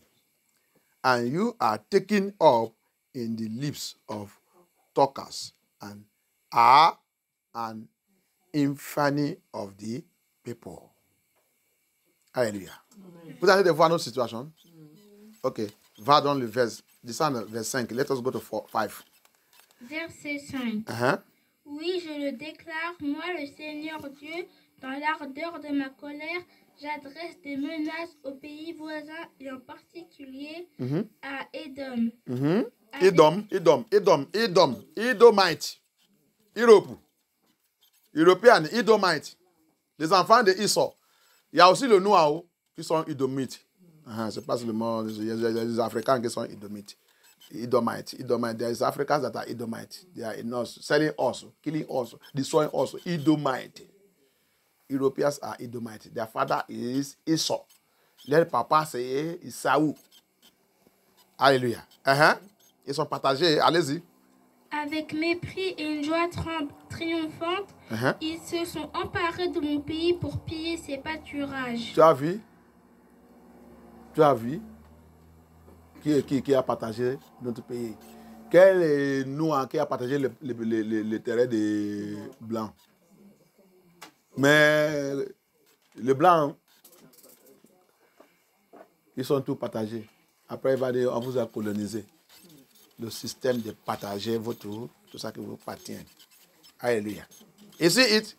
And you are taken up in the lips of talkers and are an infamy of the people. Hallelujah. Vous allez de voir notre situation. Ok. Va dans le verset. Descends vers 5. Let us go to 5. Verset 5. Oui, je le déclare, moi le Seigneur Dieu, dans l'ardeur de ma colère, j'adresse des menaces aux pays voisins et en particulier à Édom. Edomite. Europe. Européenne, Edomite. Les enfants de Esau. Il y a aussi le noir qui sont Edomites. C'est pas seulement les Africains qui sont Edomites. Edomite. There is Africans that are Edomite. They are in us, selling us, killing us, destroying us. Edomite. Europeans are Edomite. Their father is Esau. Their papa c'est Isaou. Alléluia. Ils sont partagés. Allez-y. Avec mépris et une joie triomphante, ils se sont emparés de mon pays pour piller ses pâturages. Tu as vu? Qui a partagé notre pays? Quel est noir qui a partagé le terrain des blancs? Mais les blancs, ils sont tous partagés. Après, il va dire, on vous a colonisé. Le système de partager votre tout ça qui vous appartient. Alléluia. You see it?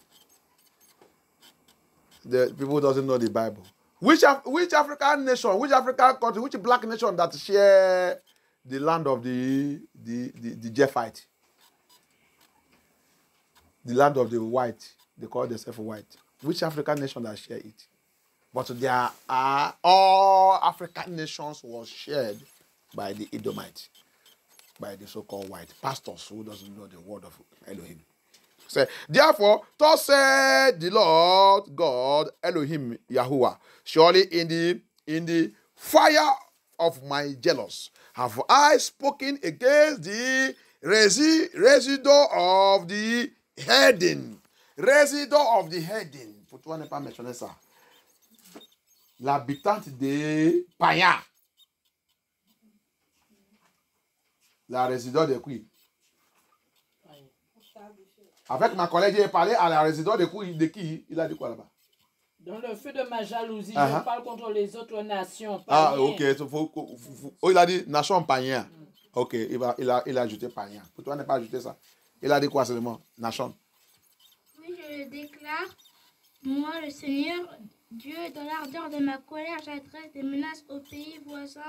The people doesn't know the Bible. Which African nation, which African country, which black nation that share the land of the Japhite? The land of the white. They call themselves white. Which African nation that share it? But there are all African nations was shared by the Edomites, by the so-called white pastors who doesn't know the word of Elohim. Say, therefore, thus said the Lord God Elohim Yahuwah, surely in the fire of my jealous have I spoken against the residue of the heading. Residue of the heading. Pourquoi ne pas mentionner ça? L'habitante des païens. La résidence de qui? Avec ma collègue, j'ai parlé à la résidence de qui? Il a dit quoi là-bas? Dans le feu de ma jalousie, je parle contre les autres nations païennes. Ok. Il a dit nation païen. Ok, il a ajouté païen. Pourquoi ne pas ajouter ça? Il a dit quoi seulement? Nation. Oui, je le déclare. Moi, le Seigneur Dieu, dans l'ardeur de ma colère, j'adresse des menaces aux pays voisins.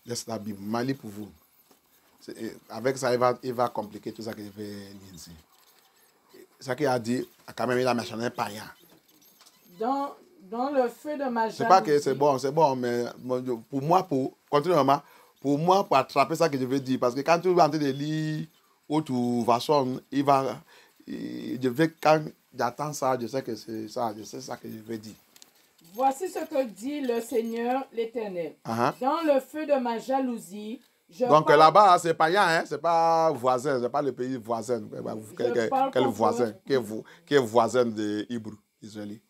Laisse-la Bible, Mali pour vous. Avec ça, il va compliquer tout ça que je vais lire ici. Ça qu'il a dit, quand même, il a mentionné païen. Dans le feu de ma jalousie. C'est pas que c'est bon, mais pour moi, continuellement, pour attraper ça que je veux dire, parce que quand tu vas en train de lire autre façon, quand j'attends ça, je sais que c'est ça, je sais ça que je veux dire. Voici ce que dit le Seigneur l'Éternel. Dans le feu de ma jalousie, donc là-bas, c'est païen, hein? C'est pas voisin, c'est pas le pays voisin. Quel voisin qui est voisin de Hébreu, Israélite.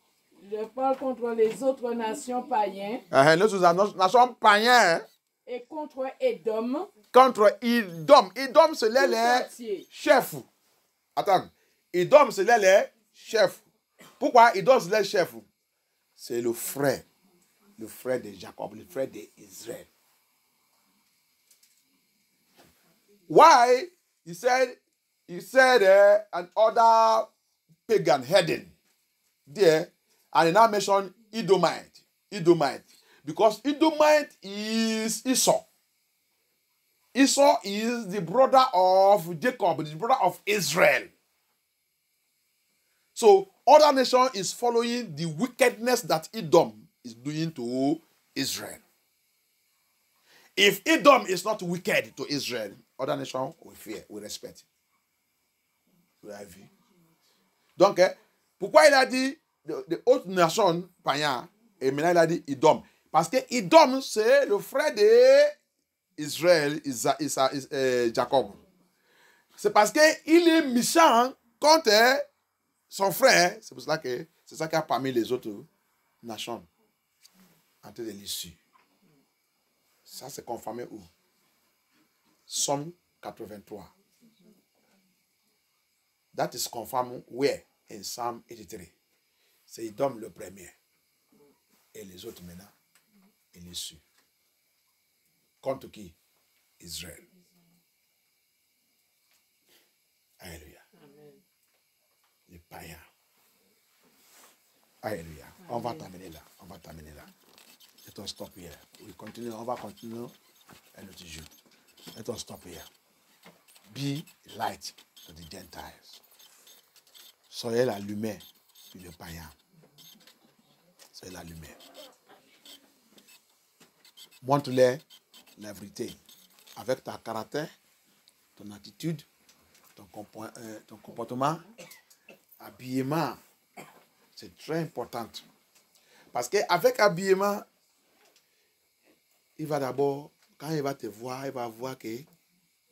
Je parle contre les autres nations païennes. Nous nations païennes. Et contre Édom. Contre Édom. Édom, c'est les chefs. Attends. Édom, c'est les chefs. Pourquoi Édom, c'est les chefs? C'est le frère de Jacob, le frère d'Israël. Why? He said an other pagan heading there, and he now mentioned Edomite. Because Edomite is Esau. Esau is the brother of Jacob, the brother of Israel. So, other nation is following the wickedness that Edom is doing to Israel. If Edom is not wicked to Israel, other nations will fear, will respect. Vous avez vu? Donc, pourquoi il a dit de autres nations païennes et maintenant il a dit Edom? Parce que Edom, c'est le frère d'Israël, Jacob. C'est parce qu'il est méchant contre son frère. C'est pour cela que c'est ça qu'il y a parmi les autres nations en train de l'issue. Ça, c'est confirmé où? Somme 83. That is confirmed where? In Psalm 83. C'est Edom le premier. Et les autres maintenant, il est su. Contre qui? Israël. Alléluia. Amen. Les païens. Alléluia. On va terminer là. On va terminer là. Let us stop here. On va continuer un autre jour. Let us stop here. Be light to the Gentiles. Soyez la lumière pour les païens. Soyez la lumière. Montre-les la vérité. Avec ta caractère, ton attitude, ton comportement, habillement. C'est très important. Parce qu'avec habillement, il va d'abord, quand il va te voir, il va voir que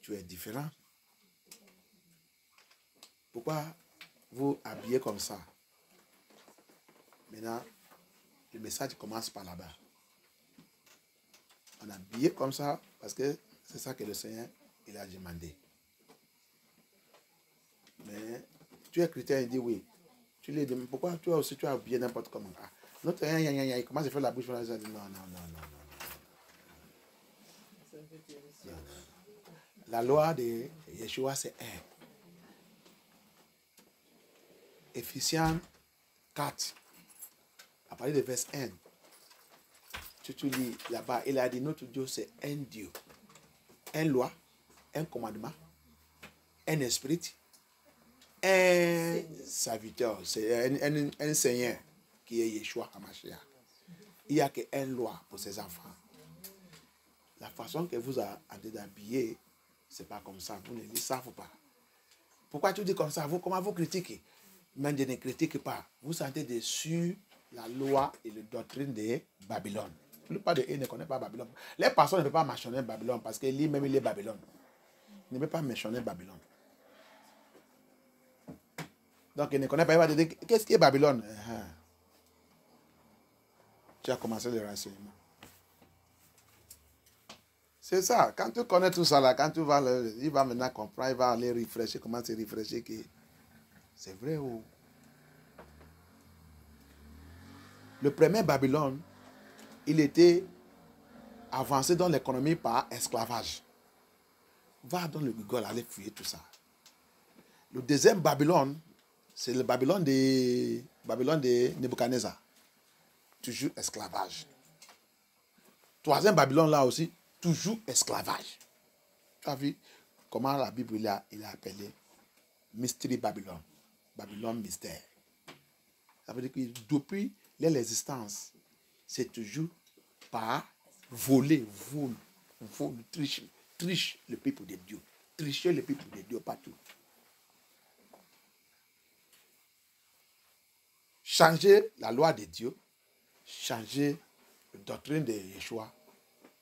tu es différent. Pourquoi vous habillez comme ça? Maintenant, le message commence par là-bas. On a habillé comme ça parce que c'est ça que le Seigneur il a demandé. Mais tu es chrétien, il dit oui. Tu lui demandes pourquoi tu as habillé n'importe comment. Ah, l'autre, il commence à faire la bouche. Non. La loi de Yeshua, c'est 1. Éphésiens 4, à partir de verset 1. Tu lis là-bas, il a dit notre Dieu, c'est un Dieu. Une loi, un commandement, un esprit, un serviteur. C'est un Seigneur qui est Yeshua HaMashiach. Il n'y a qu'une loi pour ses enfants. La façon que vous avez d'habiller, ce n'est pas comme ça. Vous ne le savez pas. Pourquoi tu dis comme ça? Comment vous critiquez? Mais je ne critique pas. Vous sentez dessus la loi et la doctrine de Babylone. La plupart d'eux ne connaissent pas Babylone. Les personnes ne peuvent pas mentionner Babylone parce que lui-même, il est Babylone. Il ne peut pas mentionner Babylone. Donc, il ne connaît pas. Il va te dire, qu'est-ce qui est Babylone? Tu as commencé le renseignement. C'est ça. Quand tu connais tout ça, là, quand tu vas, il va maintenant comprendre, il va aller réfléchir, comment se réfléchir. C'est vrai ou... Le premier Babylone, il était avancé dans l'économie par esclavage. Va dans le Google, allez fouiller tout ça. Le deuxième Babylone, c'est le Babylone de Nebuchadnezzar. Toujours esclavage. Troisième Babylone là aussi, toujours esclavage. Tu as vu comment la Bible il a appelé Mystery Babylone. Babylone mystère. Ça veut dire que depuis l'existence, c'est toujours par voler, triche le peuple de Dieu. Tricher le peuple de Dieu partout. Changer la loi de Dieu, changer la doctrine de Yeshua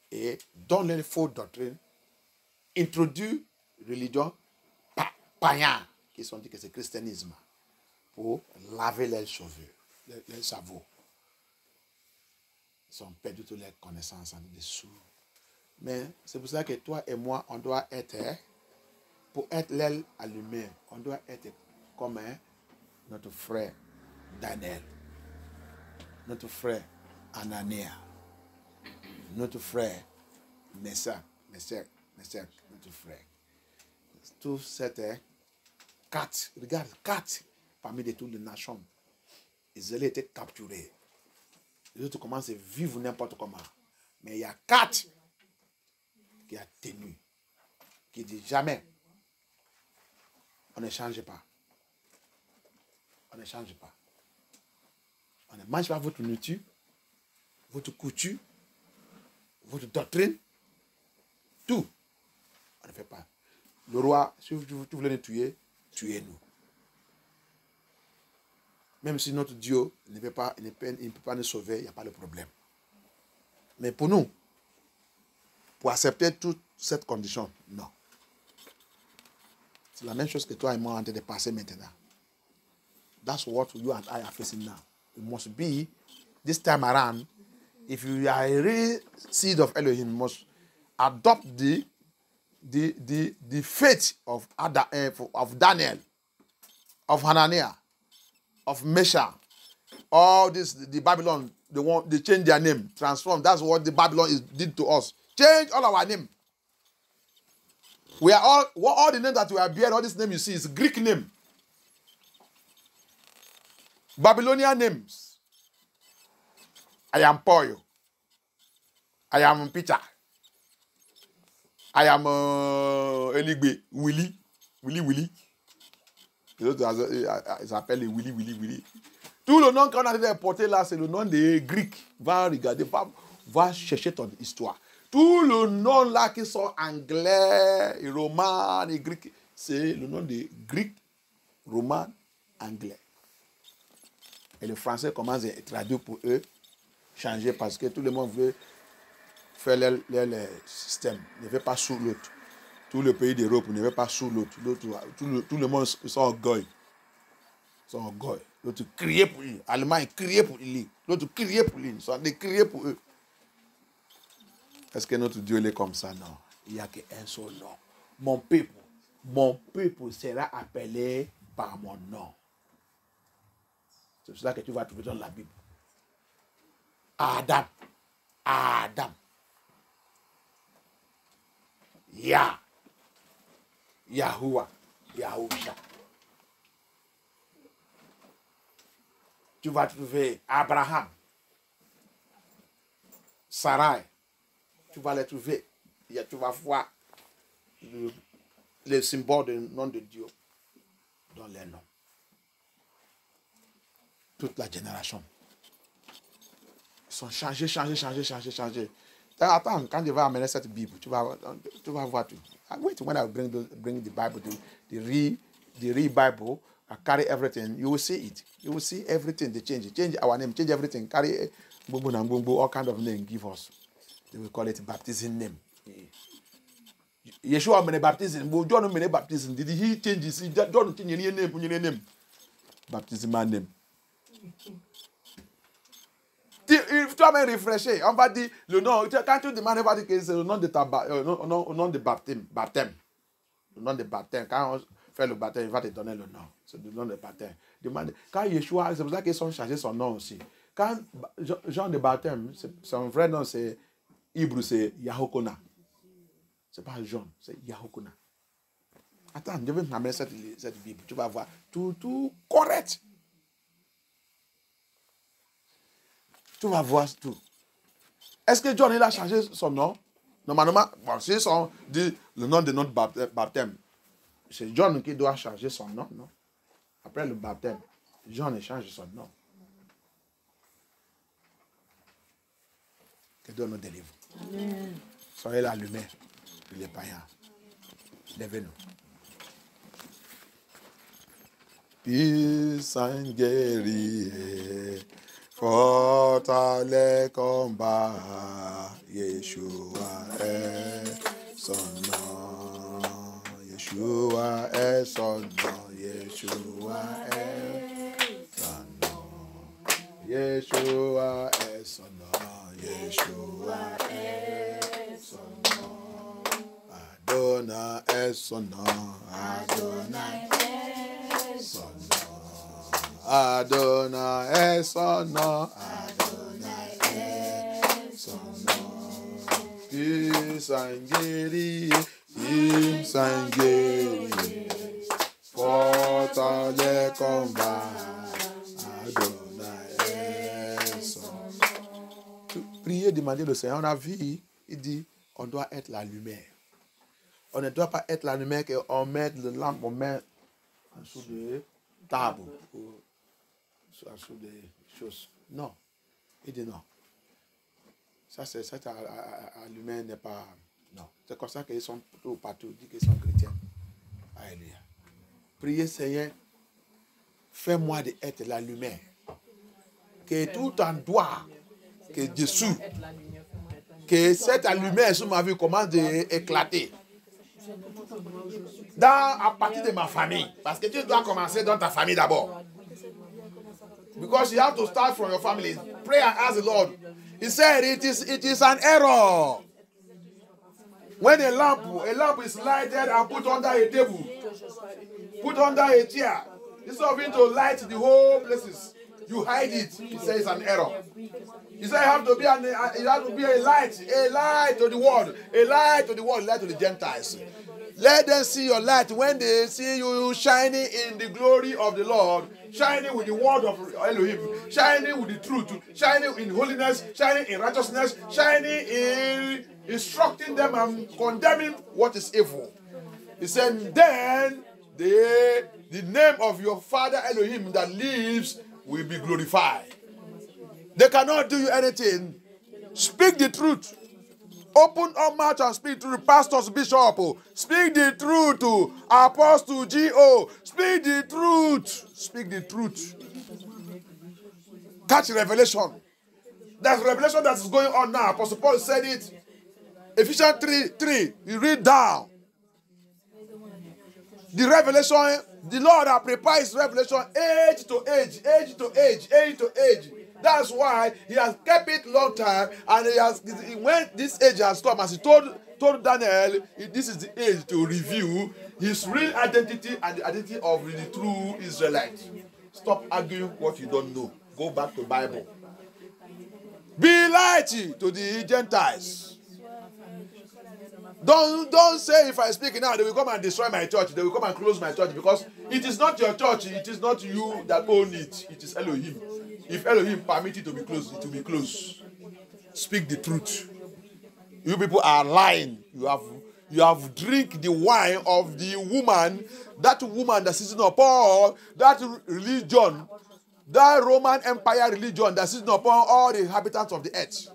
et donner les fausses doctrines, introduire une religion païenne, qui sont dit que c'est le christianisme, pour laver leurs cheveux, leurs cerveaux. Ils ont perdu toutes leurs connaissances en dessous. Mais c'est pour ça que toi et moi, on doit être, pour être l'aile allumée, on doit être comme notre frère Daniel, notre frère Anania, notre frère Meshach, notre frère. Tous ces 4, regarde, 4 parmi toutes les nations, ils allaient être capturés. Les autres commencent à vivre n'importe comment. Mais il y a 4 qui a tenu, qui dit jamais, on ne change pas. On ne change pas. On ne mange pas votre nourriture, votre couture, votre doctrine, tout. On ne fait pas. Le roi, si vous voulez nous tuer, tuez-nous. Même si notre Dieu ne peut pas nous sauver, il n'y a pas de problème. Mais pour nous, pour accepter toute cette condition, non. C'est la même chose que toi et moi en train de passer maintenant. That's what you and I are facing now. It must be, this time around, if you are a real seed of Elohim, you must adopt the faith of Daniel, of Hananiah, of Meshach, all this, the Babylon, they change their name, transform. That's what the Babylon did to us. Change all our name. We are all the names that we are bearing, all this name you see is Greek name. Babylonian names. I am Paul. I am Peter. I am Eligbe, Willy. Il s'appelle Willy. Tout le nom qu'on a été porté là, c'est le nom des Grecs. Va regarder, va chercher ton histoire. Tout le nom là qui sont anglais, et romains, et grecs, c'est le nom des Grecs, romains, anglais. Et le français commence à traduire pour eux, changer parce que tout le monde veut faire le système, ne veut pas sous l'autre. Tout le pays d'Europe ne veut pas sous l'autre. Tout le monde sont orgueil. L'autre criait pour lui. Allemagne criait pour lui. L'autre criait pour lui. Ils sont criés pour eux. Est-ce que notre Dieu est comme ça? Non. Il n'y a qu'un seul nom. Mon peuple sera appelé par mon nom. C'est cela que tu vas trouver dans la Bible. Adam. Yahuwah. Yahusha. Tu vas trouver Abraham. Sarai. Tu vas les trouver. Tu vas voir le symbole du nom de Dieu dans les noms. Toute la génération. Ils sont changés. Attends, quand je vais amener cette Bible, tu vas voir tout. Wait, when I bring the Bible, the real Bible, I carry everything, you will see it. You will see everything, they change our name, change everything, carry all kind of name, give us. They will call it baptism name. Yeshua made baptism, John made baptism. Did he change his John change your name? Baptism name. If tu as même réfléchi, on va dire le nom. Quand tu demandes, on va dire que c'est le nom de ta nom de baptême. Le nom de baptême. Quand on fait le baptême, il va te donner le nom. C'est le nom de baptême. Demande. Quand Yeshua, c'est pour ça qu'ils ont changé son nom aussi. Quand Jean de baptême, son vrai nom c'est Hébreu, c'est Yahokona. C'est pas Jean, c'est Yahokona. Attends, je vais m'amener cette Bible. Tu vas voir tout correct. Tu vas voir tout. Est-ce que John il a changé son nom? Normalement, bon, si on dit le nom de notre baptême, c'est John qui doit changer son nom, non? Après le baptême, John change son nom. Que Dieu nous délivre. Amen. Soyez la lumière pour les païens. Levez-nous. Puissant guerrier, fort à les combats, Yeshua est son nom. Yeshua est son nom. Yeshua est son nom. Yeshua est son nom. Yeshua est son nom. Adonai est son nom. Adonai est son nom. Adonai est son nom. Adonai est son nom. Puissant guerrier, puissant guerrier, fort à les combats. Adonai est son nom. Priez, demandez le Seigneur. On a vu, il dit, on doit être la lumière. On ne doit pas être la lumière qu'on met le lampe, on met en dessous de table ou en dessous des choses. Non. Il dit non. Ça, c'est cette lumière n'est pas. Non. C'est comme ça qu'ils sont partout, ils disent qu'ils sont chrétiens. Alléluia. Priez, Seigneur, fais-moi d'être la lumière. Que tout endroit que Jésus, que cette lumière sur ma vie commence à éclater. À partir de ma famille. Parce que tu dois commencer dans ta famille d'abord. Because you have to start from your family. Pray and ask the Lord. He said it is an error. When a lamp is lighted and put under a table, put under a chair, instead of it to light the whole places, you hide it. He says it's an error. He said it has to be a light to the world, a light to the world, a light to the Gentiles. Let them see your light. When they see you shining in the glory of the Lord, shining with the word of Elohim, shining with the truth, shining in holiness, shining in righteousness, shining in instructing them and condemning what is evil. He said, then the name of your Father Elohim that lives will be glorified. They cannot do you anything. Speak the truth. Open up mouth and speak to the pastors, bishop. Speak the truth to apostle G.O. Speak the truth. Speak the truth. Catch revelation. There's revelation that is going on now. Apostle Paul said it. Ephesians 3, you read down. The revelation, the Lord has prepared his revelation age to age, age to age, age to age. That's why he has kept it long time, and when this age has come, as he told Daniel, this is the age to review his real identity and the identity of the true Israelites. Stop arguing what you don't know. Go back to the Bible. Be light to the Gentiles. Don't say if I speak now, they will come and destroy my church. They will come and close my church, because it is not your church. It is not you that own it. It is Elohim. If Elohim permits it to be closed, it will be closed. Speak the truth. You people are lying. You have drink the wine of the woman, that woman that sits upon that religion, that Roman Empire religion that sits upon all the inhabitants of the earth.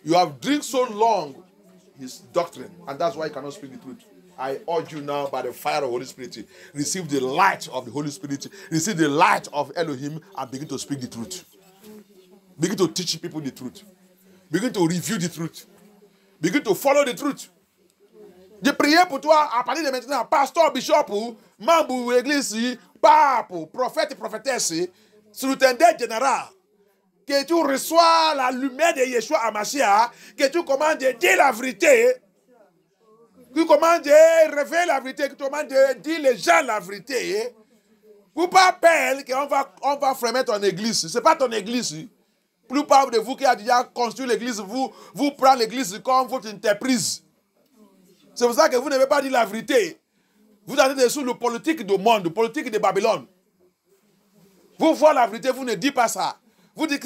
You have drink so long his doctrine, and that's why you cannot speak the truth. I urge you now by the fire of the Holy Spirit, receive the light of the Holy Spirit, receive the light of Elohim, and begin to speak the truth. Begin to teach people the truth. Begin to review the truth. Begin to follow the truth. Je priais pour toi à partir de maintenant, pasteur, bishop, membre de l'église, pape, prophète, prophétesse, surintendant général, que tu reçois la lumière de Yeshua Hamashiach, que tu commandes de dire la vérité, que tu commandes de révéler la vérité, que tu commandes de dire les gens la vérité. Vous pas peur qu'on va fermer ton église. Ce n'est pas ton église. La plupart de vous qui avez déjà construit l'église, vous prenez l'église comme votre entreprise. C'est pour ça que vous ne pouvez pas dire la vérité. Vous êtes sous le politique du monde, le politique de Babylone. Vous voyez la vérité, vous ne dites pas ça. Vous dites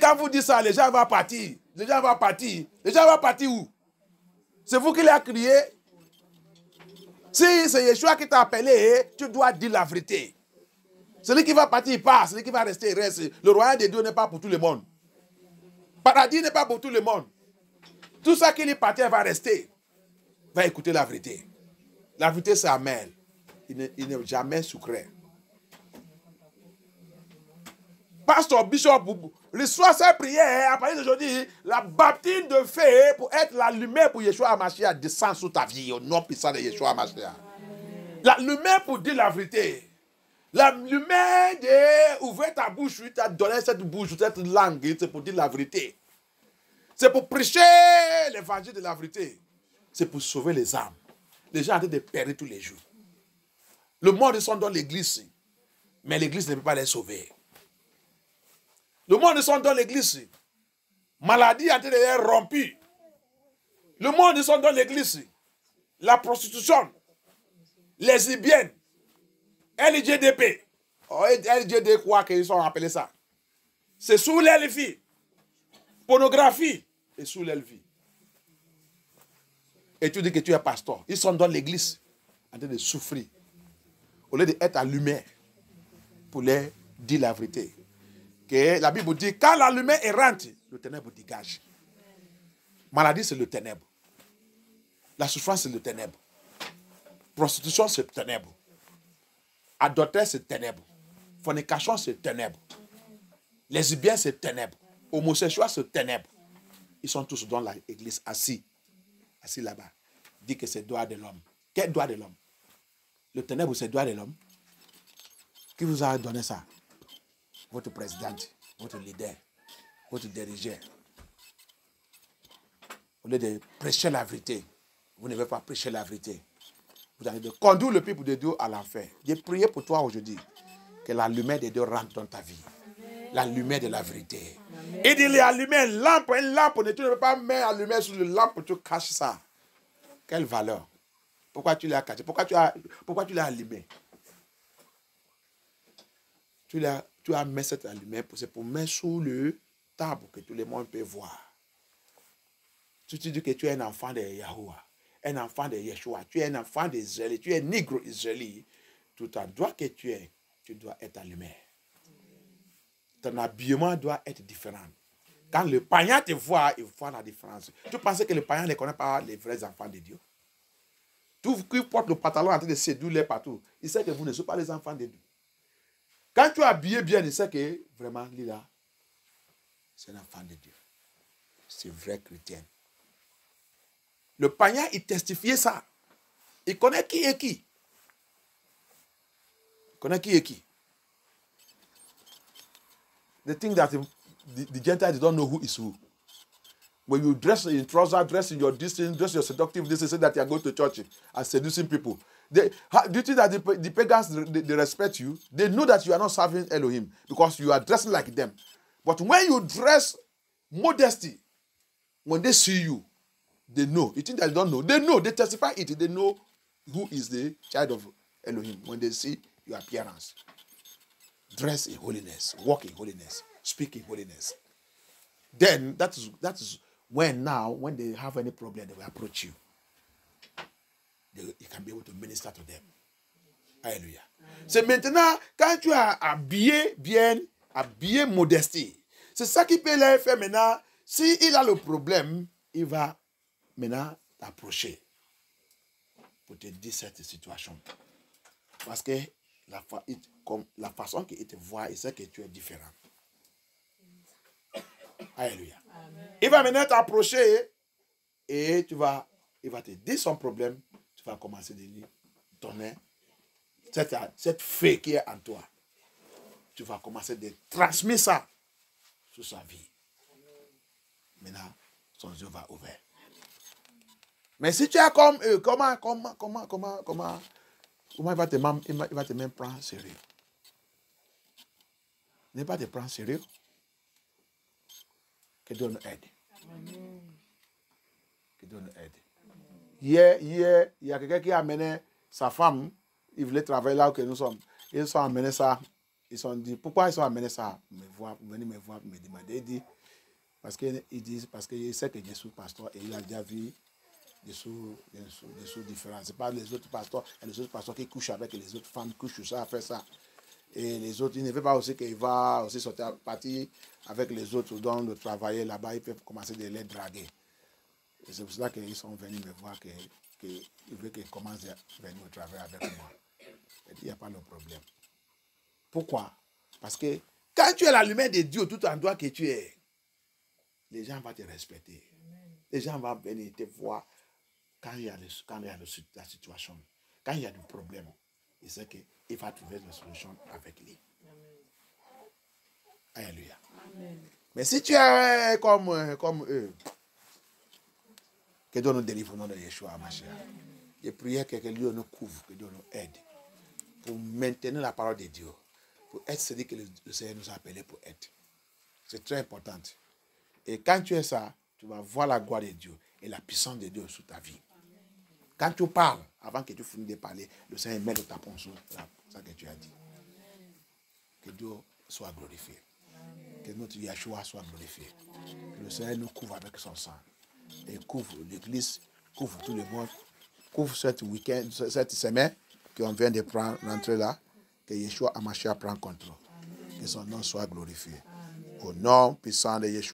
quand vous dites ça, les gens vont partir. Les gens vont partir. Les gens vont partir où? C'est vous qui l'avez crié. Si c'est Yeshua qui t'a appelé, tu dois dire la vérité. Celui qui va partir, il part. Celui qui va rester, il reste. Le royaume de Dieu n'est pas pour tout le monde. Paradis n'est pas pour tout le monde. Tout ça qui est parti va rester. Va écouter la vérité. La vérité, c'est amer. Il n'est jamais sucré. Pasteur, bishop, reçois sa prière à partir d'aujourd'hui. La baptême de feu pour être la lumière pour Yeshua Hamashiach descend sur ta vie au nom puissant de Yeshua Hamashiach. La lumière pour dire la vérité. La lumière d'ouvrir ta bouche, tu as donné cette bouche, cette langue, c'est pour dire la vérité. C'est pour prêcher l'évangile de la vérité. C'est pour sauver les âmes. Les gens ont été périr tous les jours. Le monde sont dans l'église, mais l'église ne peut pas les sauver. Le monde sont dans l'église. Maladie a été rompue. Le monde sont dans l'église. La prostitution, les lesbiennes, LGDP. LGD quoi qu'ils sont appelés ça. C'est sous les filles. Pornographie et sous les filles. Et tu dis que tu es pasteur. Ils sont dans l'église en train de souffrir. Au lieu d'être à lumière pour leur dire la vérité. Que la Bible dit, quand la lumière est rentre, le ténèbre dégage. Maladie, c'est le ténèbre. La souffrance, c'est le ténèbre. Prostitution, c'est le ténèbre. Adultère, c'est le ténèbre. Fornication, c'est le ténèbre. Lesbiens, c'est le ténèbre. Homosexuels, c'est le ténèbre. Ils sont tous dans l'église, assis là-bas. Dit que c'est le droit de l'homme. Quel droit de l'homme? Le ténèbre, c'est le droit de l'homme. Qui vous a donné ça? Votre présidente, votre leader, votre dirigeant. Au lieu de prêcher la vérité, vous ne devez pas prêcher la vérité. Vous allez conduire le peuple de Dieu à l'enfer. J'ai prié pour toi aujourd'hui que la lumière de Dieu rentre dans ta vie. La lumière de la vérité. Il dit, il a allumé une lampe, tu ne peux pas mettre la lumière sur la lampe, tu caches ça. Quelle valeur? Pourquoi tu l'as caché? Pourquoi tu l'as allumé? Tu as mis cette lumière, c'est pour mettre sous le table que tout le monde peut voir. Tu te dis que tu es un enfant de Yahuwah, un enfant de Yeshua, tu es un enfant d'Israël, tu es négro israélien. Tout à droit que tu dois être allumé. Ton habillement doit être différent. Quand le païen te voit, il voit la différence. Tu penses que le païen ne connaît pas les vrais enfants de Dieu? Tout qui porte le pantalon en train de séduire partout, il sait que vous ne soyez pas les enfants de Dieu. Quand tu es habillé bien, il sait que vraiment, Lila, c'est un enfant de Dieu. C'est vrai chrétien. Le païen, il testifiait ça. Il connaît qui est qui. Il connaît qui est qui. The thing that the Gentiles don't know who is who. When you dress in trousers, dress in your distance, dress your seductive distance, say that you are going to church and seducing people. Do you think that the pagans, they respect you? They know that you are not serving Elohim because you are dressing like them. But when you dress modesty, when they see you, they know. You think that they don't know? They know. They testify it. They know who is the child of Elohim when they see your appearance. Dress in holiness, walk in holiness, speak in holiness. Then that is when they have any problem, they will approach you. You can be able to minister to them. Alléluia. C'est maintenant, quand tu as habillé bien, habillé modestie, c'est ça qui peut les faire maintenant. S'il a le problème, il va maintenant t'approcher pour te dire cette situation. Parce que la façon qu'il te voit, il sait que tu es différent. Alléluia. Amen. Il va maintenant t'approcher et il va te dire son problème. Tu vas commencer à lui donner cette fée qui est en toi. Tu vas commencer à transmettre ça sur sa vie. Maintenant, son yeux va ouvert. Mais si tu es comme eux, comment il va te même prendre sérieux? Il ne va pas te prendre sérieux. Que Dieu nous aide. Que Dieu nous aide. Hier, il y a quelqu'un qui a amené sa femme, il voulait travailler là où nous sommes. Ils sont amenés ça. Ils sont dit, pourquoi ils sont amenés ça? Venez me voir, me demander. Il dit, parce qu'il sait que je suis pasteur et il a déjà vu des sous différents. Ce n'est pas les autres pasteurs. Il y a les autres pasteurs qui couchent avec les autres femmes, couchent sur ça, fait ça. Et les autres, il ne veut pas aussi qu'il va aussi sortir partir avec les autres donc de travailler là-bas, ils peuvent commencer de les draguer. Et c'est pour cela qu'ils sont venus me voir qu'ils veulent qu'ils commencent à venir au travail avec moi. Il n'y a pas de problème. Pourquoi? Parce que quand tu es la lumière de Dieu tout endroit que tu es, les gens vont te respecter. Les gens vont venir te voir quand il y a la situation, quand il y a des problèmes. Il sait qu'il va trouver la solution avec lui. Alléluia. Amen. Mais si tu es comme eux, que Dieu nous délivre au nom de Yeshua, ma chère. Je prie que Dieu nous couvre, que Dieu nous aide pour maintenir la parole de Dieu, pour être celui que le Seigneur nous a appelé pour être. C'est très important. Et quand tu es ça, tu vas voir la gloire de Dieu et la puissance de Dieu sur ta vie. Quand tu parles, avant que tu finisses de parler, le Seigneur met le tapon sur ça que tu as dit. Que Dieu soit glorifié. Que notre Yeshua soit glorifié. Que le Seigneur nous couvre avec son sang. Et couvre l'église, couvre tout le monde. Couvre cette semaine qu'on vient de prendre, rentrer là. Que Yeshua Amashia prend contrôle. Que son nom soit glorifié. Au nom puissant de Yeshua.